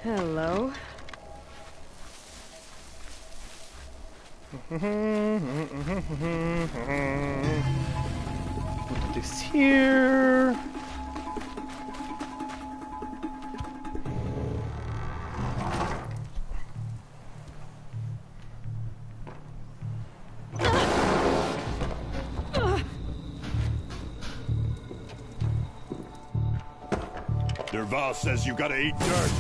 Hello. Put this here. Dervahl says you gotta eat dirt.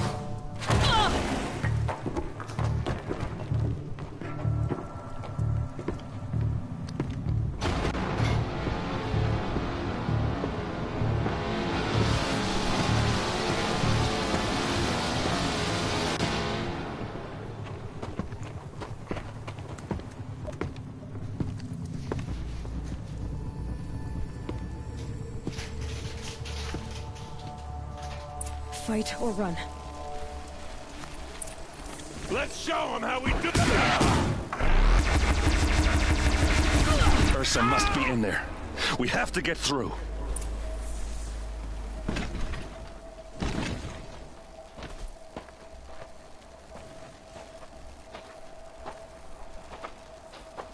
Fight or run. Let's show them how we do it! Ursa must be in there. We have to get through.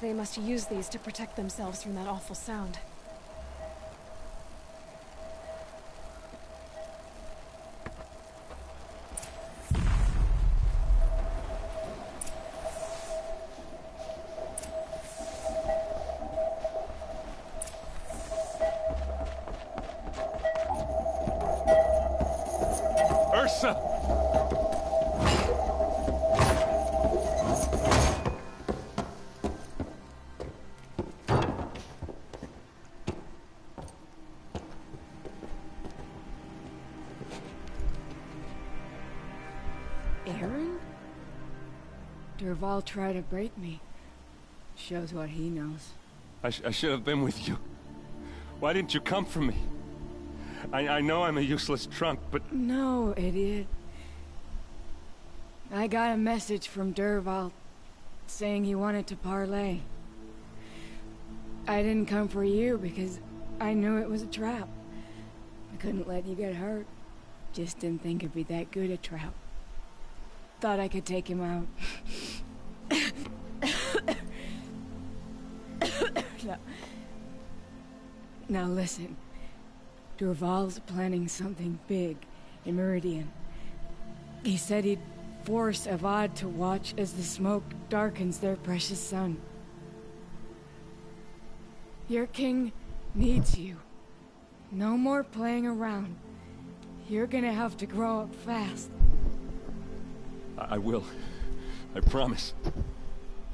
They must use these to protect themselves from that awful sound. Ursa! Aaron? Dervahl tried to break me. Shows what he knows. I should have been with you. Why didn't you come for me? I know I'm a useless trunk, but... No, idiot. I got a message from Dervahl saying he wanted to parlay. I didn't come for you because I knew it was a trap. I couldn't let you get hurt. Just didn't think it'd be that good a trap. Thought I could take him out. Now listen. Dervahl's planning something big in Meridian. He said he'd force Avad to watch as the smoke darkens their precious sun. Your king needs you. No more playing around. You're gonna have to grow up fast. I will. I promise.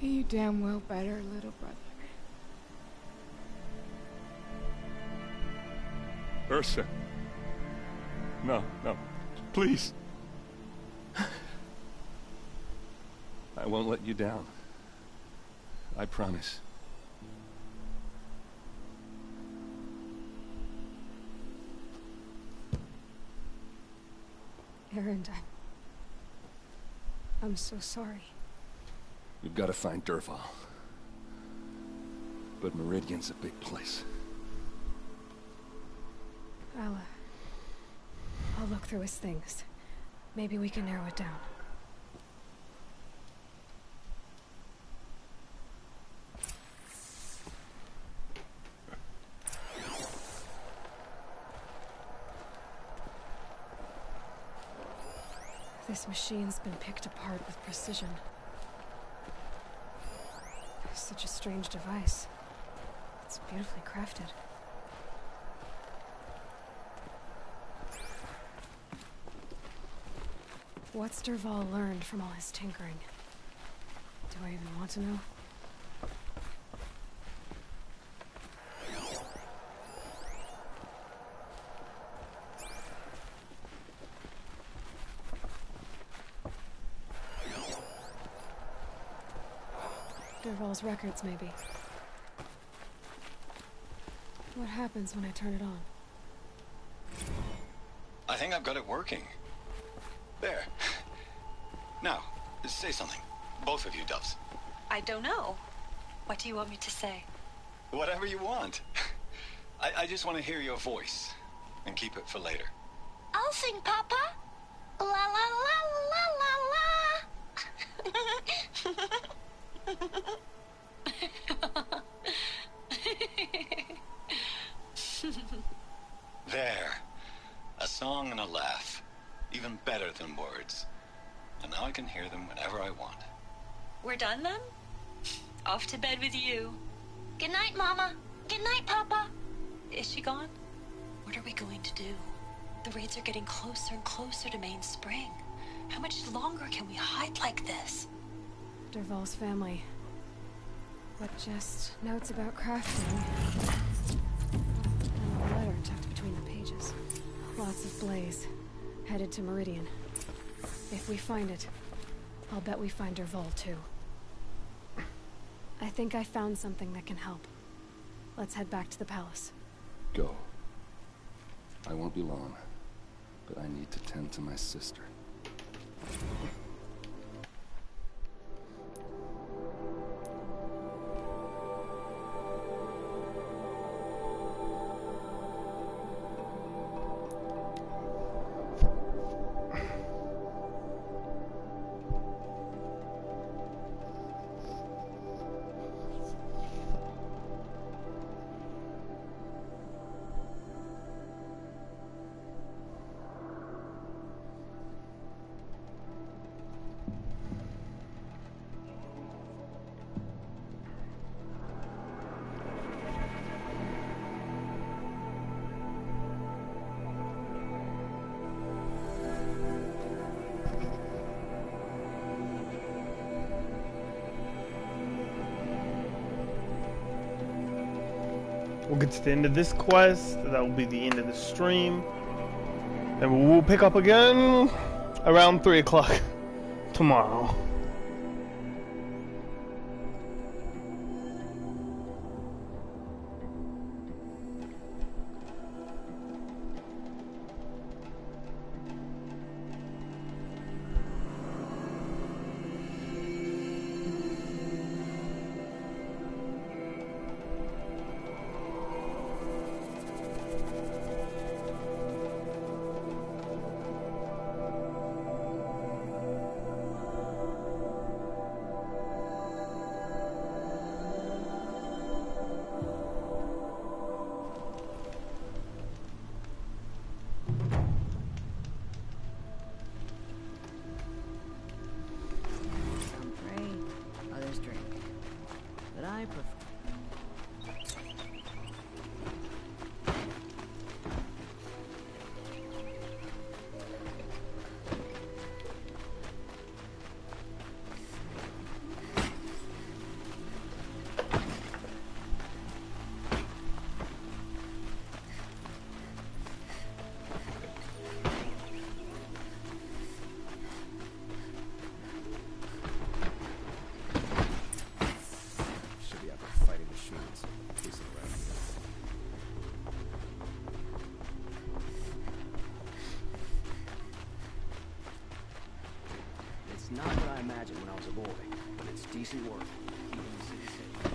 You damn well better, little brother. Ursa. No, no. Please. I won't let you down. I promise. Aaron, I'm so sorry. We've got to find Dervahl. But Meridian's a big place. I'll look through his things. Maybe we can narrow it down. This machine's been picked apart with precision. Such a strange device. It's beautifully crafted. What's Dervahl learned from all his tinkering? Do I even want to know? Dervahl's records, maybe. What happens when I turn it on? I think I've got it working. There. Now, say something. Both of you, Doves. I don't know. What do you want me to say? Whatever you want. I just want to hear your voice. And keep it for later. I'll sing, Papa. La la la la la la. There. A song and a laugh. Even better than words. And now I can hear them whenever I want. We're done then? Off to bed with you. Good night, Mama. Good night, Papa. Is she gone? What are we going to do? The raids are getting closer and closer to Main Spring. How much longer can we hide like this? Dervahl's family. But just notes about crafting. And a letter tucked between the pages. Lots of blaze. Headed to Meridian. If we find it, I'll bet we find Dervahl too. I think I found something that can help. Let's head back to the palace. Go. I won't be long, but I need to tend to my sister. We'll get to the end of this quest. That will be the end of the stream. And we'll pick up again around 3 o'clock tomorrow. It's not what I imagined when I was a boy, but it's decent work. Keeping the city safe.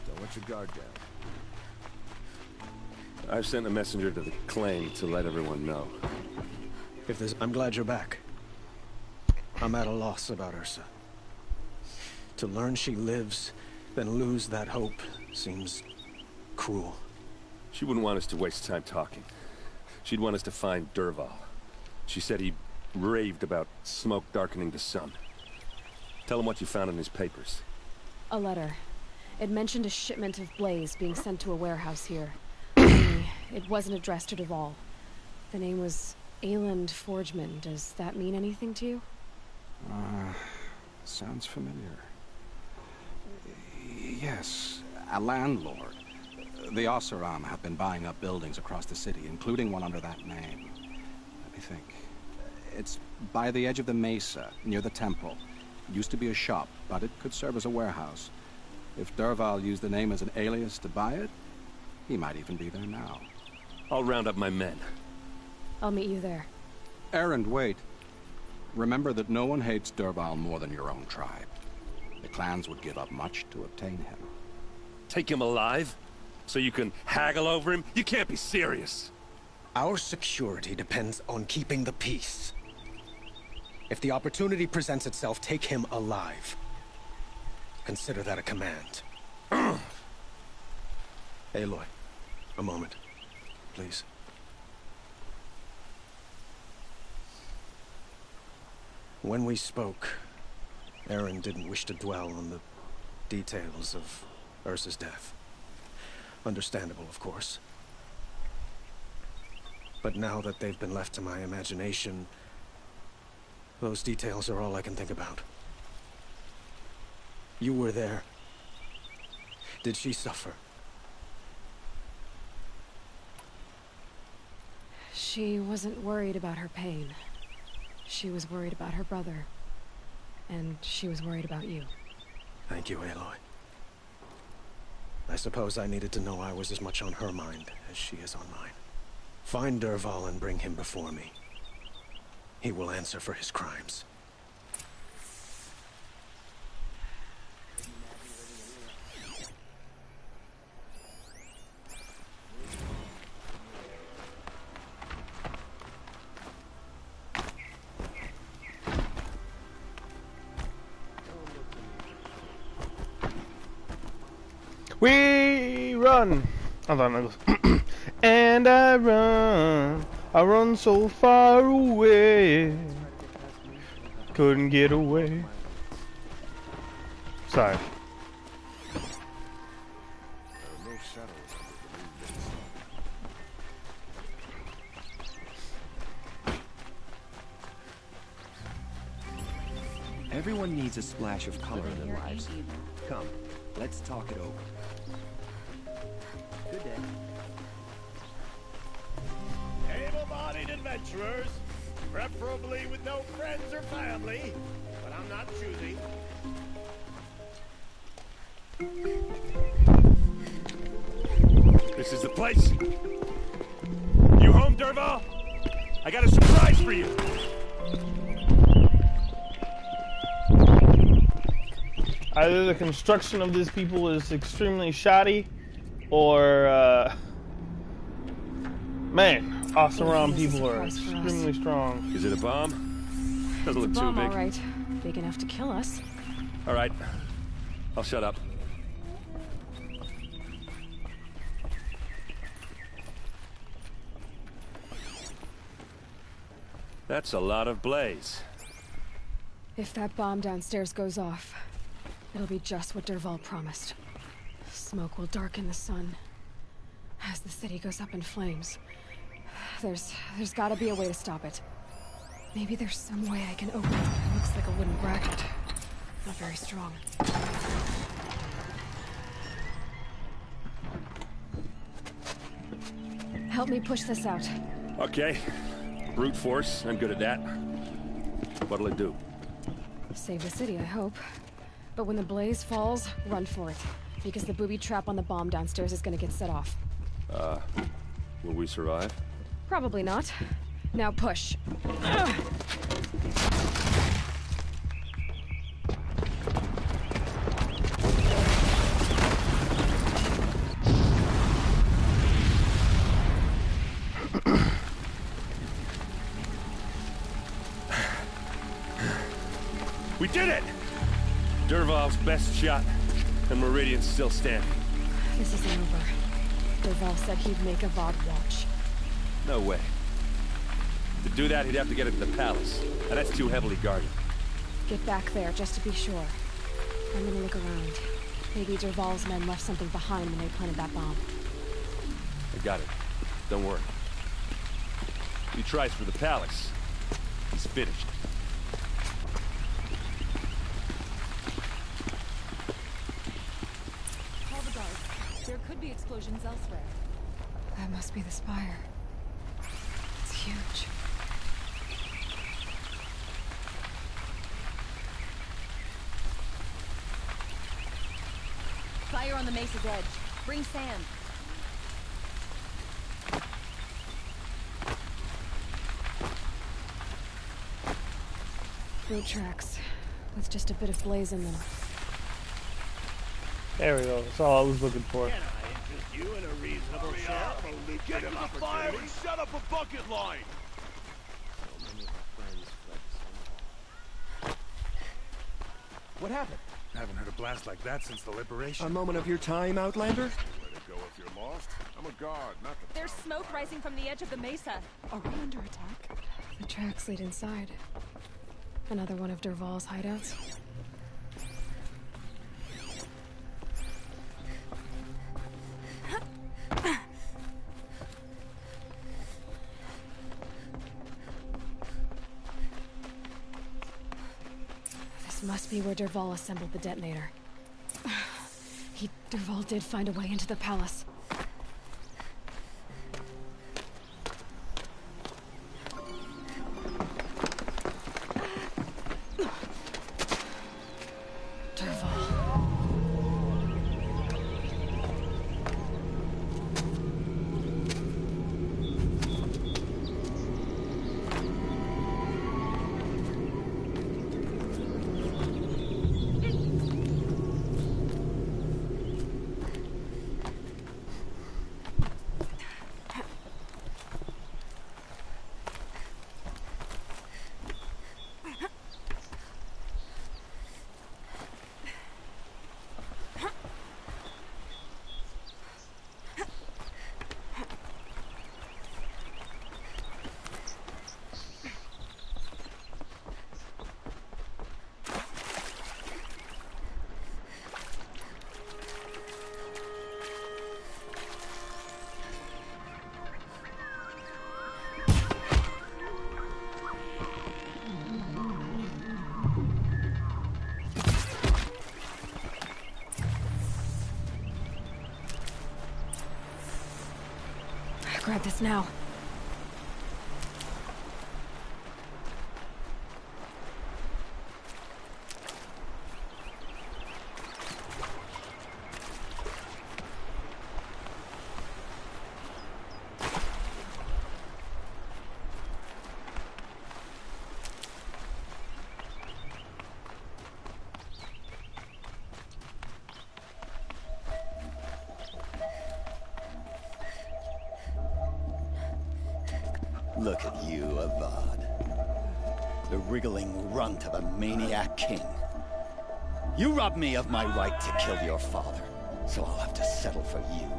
Don't let your guard down. I've sent a messenger to the claim to let everyone know. I'm glad you're back. I'm at a loss about Ursa. To learn she lives, then lose that hope, seems cruel. She wouldn't want us to waste time talking. She'd want us to find Dervahl. She said he raved about smoke darkening the sun. Tell him what you found in his papers. A letter. It mentioned a shipment of Blaze being sent to a warehouse here. Only it wasn't addressed to Dervahl. The name was Ayland Forgeman. Does that mean anything to you? Sounds familiar. Yes, a landlord. The Oseram have been buying up buildings across the city, including one under that name. Let me think. It's by the edge of the mesa, near the temple. It used to be a shop, but it could serve as a warehouse. If Dervahl used the name as an alias to buy it, he might even be there now. I'll round up my men. I'll meet you there. Erend, wait. Remember that no one hates Dervahl more than your own tribe. The clans would give up much to obtain him. Take him alive? So you can haggle over him? You can't be serious. Our security depends on keeping the peace. If the opportunity presents itself, take him alive. Consider that a command. Aloy, a moment, please. When we spoke, Erend didn't wish to dwell on the details of Ursa's death. Understandable, of course. But now that they've been left to my imagination, those details are all I can think about. You were there. Did she suffer? She wasn't worried about her pain. She was worried about her brother. And she was worried about you. Thank you, Aloy. I suppose I needed to know I was as much on her mind as she is on mine. Find Dervahl and bring him before me. He will answer for his crimes. We run. Hold on, that goes. And I run so far away. Couldn't get away. Sorry. Everyone needs a splash of color in their lives. Come, let's talk it over. Good day. Able-bodied adventurers, preferably with no friends or family, but I'm not choosing. This is the place. You home, Dervahl? I got a surprise for you. Either the construction of these people is extremely shoddy, or, man, Oseram people are extremely strong. Is it a bomb? Doesn't look too big. All right. Big enough to kill us. All right. I'll shut up. That's a lot of blaze. If that bomb downstairs goes off, it'll be just what Dervahl promised. Smoke will darken the sun. As the city goes up in flames. There's gotta be a way to stop it. Maybe there's some way I can open it. It looks like a wooden bracket. Not very strong. Help me push this out. Okay. Brute force, I'm good at that. What'll it do? Save the city, I hope. But when the blaze falls, run for it. Because the booby trap on the bomb downstairs is gonna get set off. Will we survive? Probably not. Now push. Ugh. We did it! Dervahl's best shot, and Meridian's still standing. This isn't over. Dervahl said he'd make Avad watch. No way. To do that, he'd have to get into the palace, and that's too heavily guarded. Get back there, just to be sure. I'm gonna look around. Maybe Dervahl's men left something behind when they planted that bomb. I got it. Don't worry. If he tries for the palace, he's finished. Call the guards. There could be explosions elsewhere. That must be the spire. It's huge. Fire on the mesa's edge. Bring sand. Boot tracks, with just a bit of blaze in them. There we go. That's all I was looking for. Can I interest you in a reasonable share of a Get to lucrative the fire opportunity? and set up a bucket line! What happened? Haven't heard a blast like that since the liberation. A moment of your time, Outlander? Let it go if you're lost. I'm a guard, not the There's smoke rising from the edge of the mesa. Are we under attack? The tracks lead inside. Another one of Dervahl's hideouts. This must be where Dervahl assembled the detonator. Dervahl did find a way into the palace. Grab this now. Look at you, Avad. The wriggling runt of a maniac king. You robbed me of my right to kill your father, so I'll have to settle for you.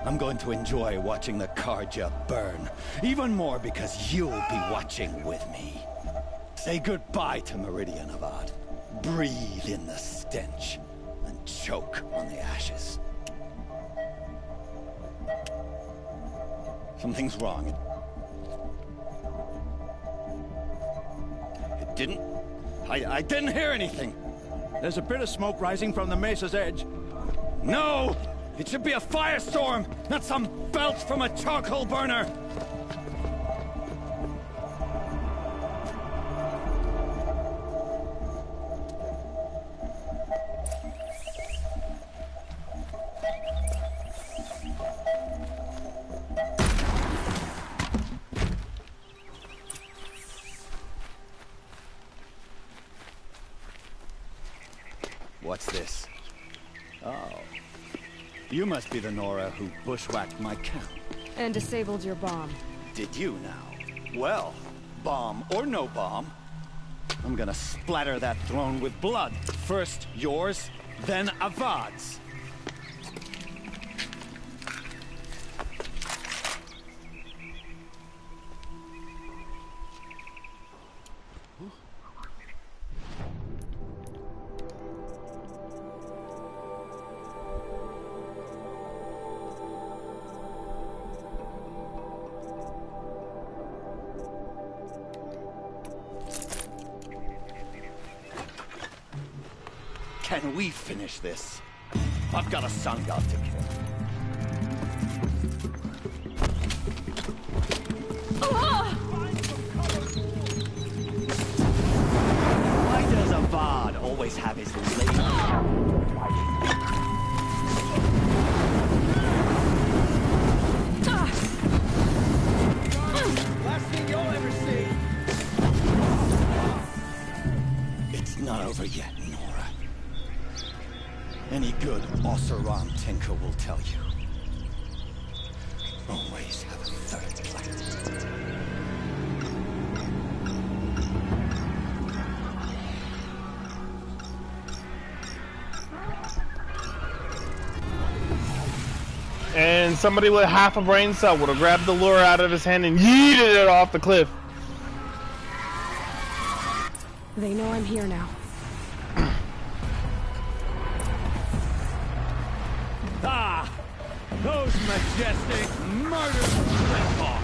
I'm going to enjoy watching the Carja burn, even more because you'll be watching with me. Say goodbye to Meridian, Avad. Breathe in the stench, and choke on the ashes. Something's wrong. I didn't hear anything. There's a bit of smoke rising from the mesa's edge. No! It should be a firestorm, not some belch from a charcoal burner! What's this? Oh. You must be the Nora who bushwhacked my camp. And disabled your bomb. Did you now? Well, bomb or no bomb, I'm gonna splatter that throne with blood. First yours, then Avad's. Can we finish this? I've got a sun god to kill. Why does Avad always have his lady? Last thing you'll ever see. It's not over yet, Nora. Any good Oseram tinker will tell you. Always have a third plan. And somebody with half a brain cell would have grabbed the lure out of his hand and yeeted it off the cliff. They know I'm here now. Ah! Those majestic murder Blackhawks!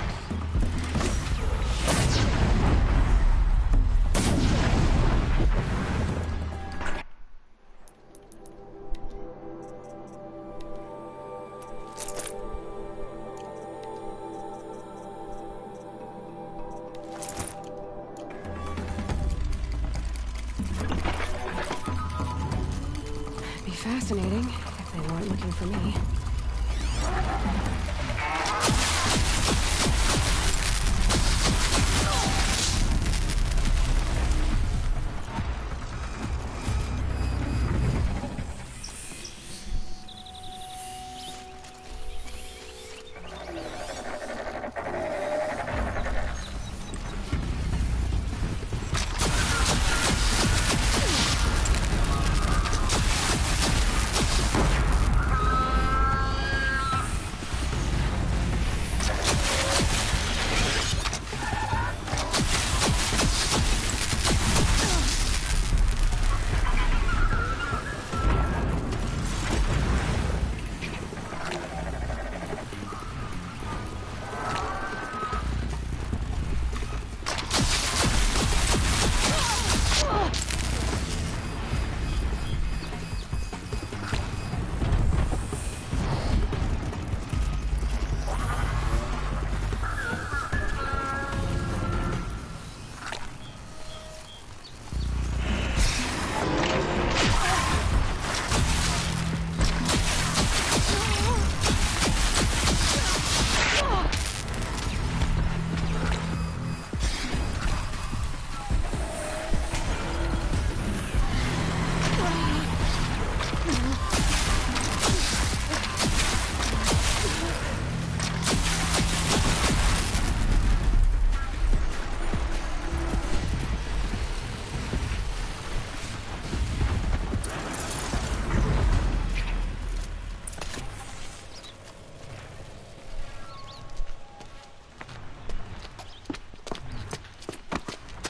Be fascinating if they weren't looking for me.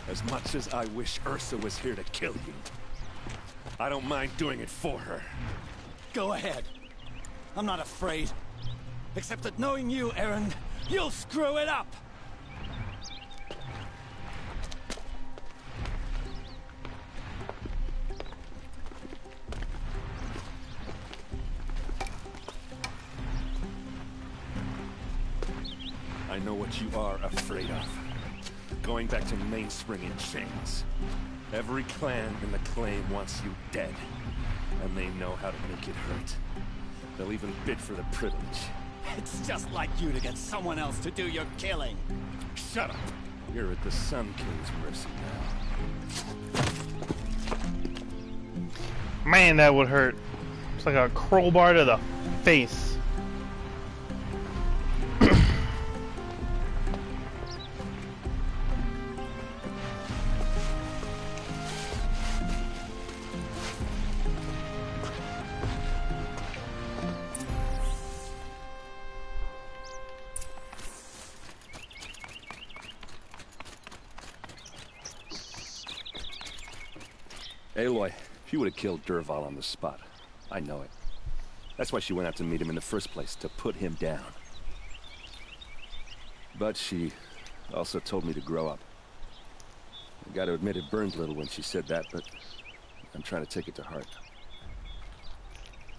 As much as I wish Ursa was here to kill you, I don't mind doing it for her. Go ahead. I'm not afraid. Except that knowing you, Erend, you'll screw it up! I know what you are afraid of. Going back to Mainspring in chains. Every clan in the claim wants you dead. And they know how to make it hurt. They'll even bid for the privilege. It's just like you to get someone else to do your killing. Shut up! You're at the Sun King's mercy now. Man, that would hurt. It's like a crowbar to the face. Aloy, she would have killed Dervahl on the spot. I know it. That's why she went out to meet him in the first place, to put him down. But she also told me to grow up. I gotta admit it burned a little when she said that, but I'm trying to take it to heart.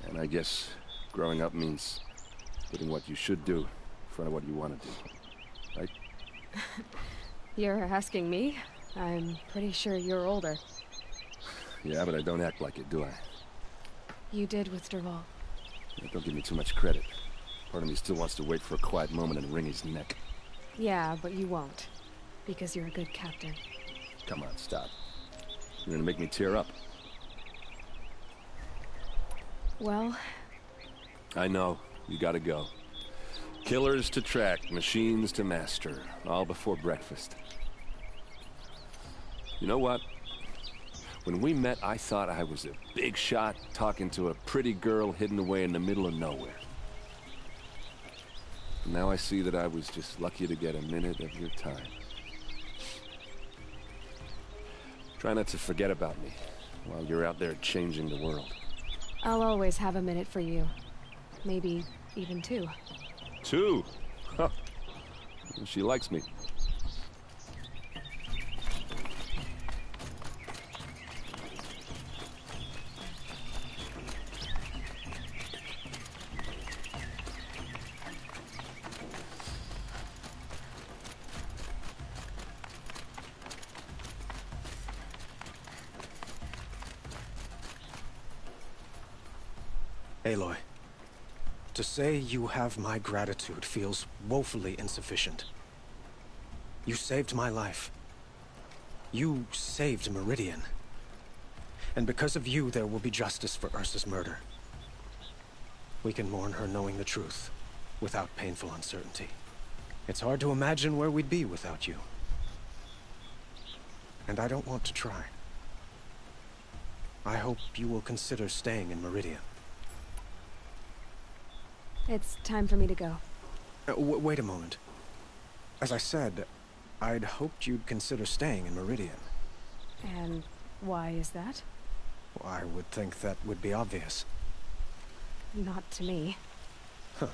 And I guess growing up means putting what you should do in front of what you want to do. Right? You're asking me? I'm pretty sure you're older. Yeah, but I don't act like it, do I? You did with Dervahl. Yeah, don't give me too much credit. Part of me still wants to wait for a quiet moment and wring his neck. Yeah, but you won't. Because you're a good captain. Come on, stop. You're gonna make me tear up. Well... I know. You gotta go. Killers to track, machines to master. All before breakfast. You know what? When we met, I thought I was a big shot talking to a pretty girl hidden away in the middle of nowhere. And now I see that I was just lucky to get a minute of your time. Try not to forget about me while you're out there changing the world. I'll always have a minute for you. Maybe even 2. 2? Huh. She likes me. Aloy, to say you have my gratitude feels woefully insufficient. You saved my life. You saved Meridian. And because of you, there will be justice for Ursa's murder. We can mourn her knowing the truth, without painful uncertainty. It's hard to imagine where we'd be without you. And I don't want to try. I hope you will consider staying in Meridian. It's time for me to go. Wait a moment. As I said, I'd hoped you'd consider staying in Meridian. And why is that? I would think that would be obvious. Not to me. Huh.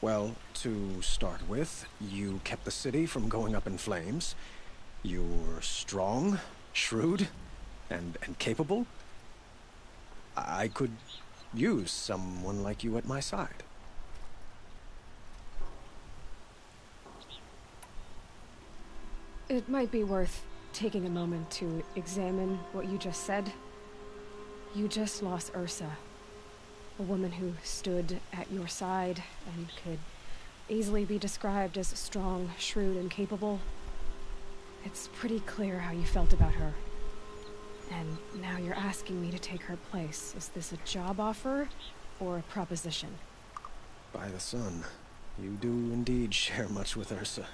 Well, to start with, you kept the city from going up in flames. You were strong, shrewd, and capable. I could use someone like you at my side. It might be worth taking a moment to examine what you just said. You just lost Ursa. A woman who stood at your side and could easily be described as strong, shrewd, and capable. It's pretty clear how you felt about her. And now you're asking me to take her place. Is this a job offer or a proposition? By the sun, you do indeed share much with Ursa.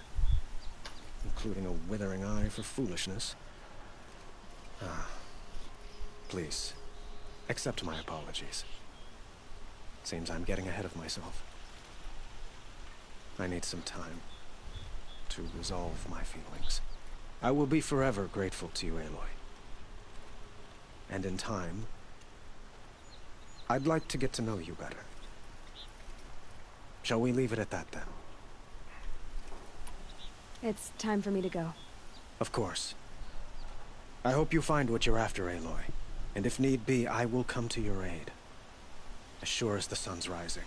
Including a withering eye for foolishness. Please, accept my apologies. Seems I'm getting ahead of myself. I need some time to resolve my feelings. I will be forever grateful to you, Aloy. And in time, I'd like to get to know you better. Shall we leave it at that, then? It's time for me to go. Of course. I hope you find what you're after, Aloy. And if need be, I will come to your aid. As sure as the sun's rising.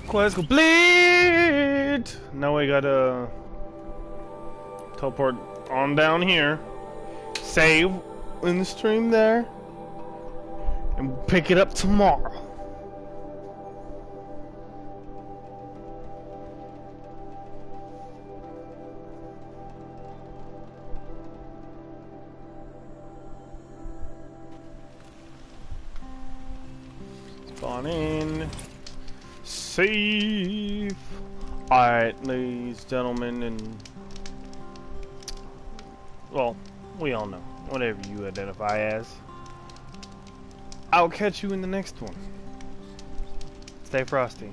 Quest complete! Now we gotta teleport on down here. Save in the stream there. And pick it up tomorrow. Spawn in. Safe. Alright, ladies, gentlemen, and... well, we all know. Whatever you identify as. I'll catch you in the next one. Stay frosty.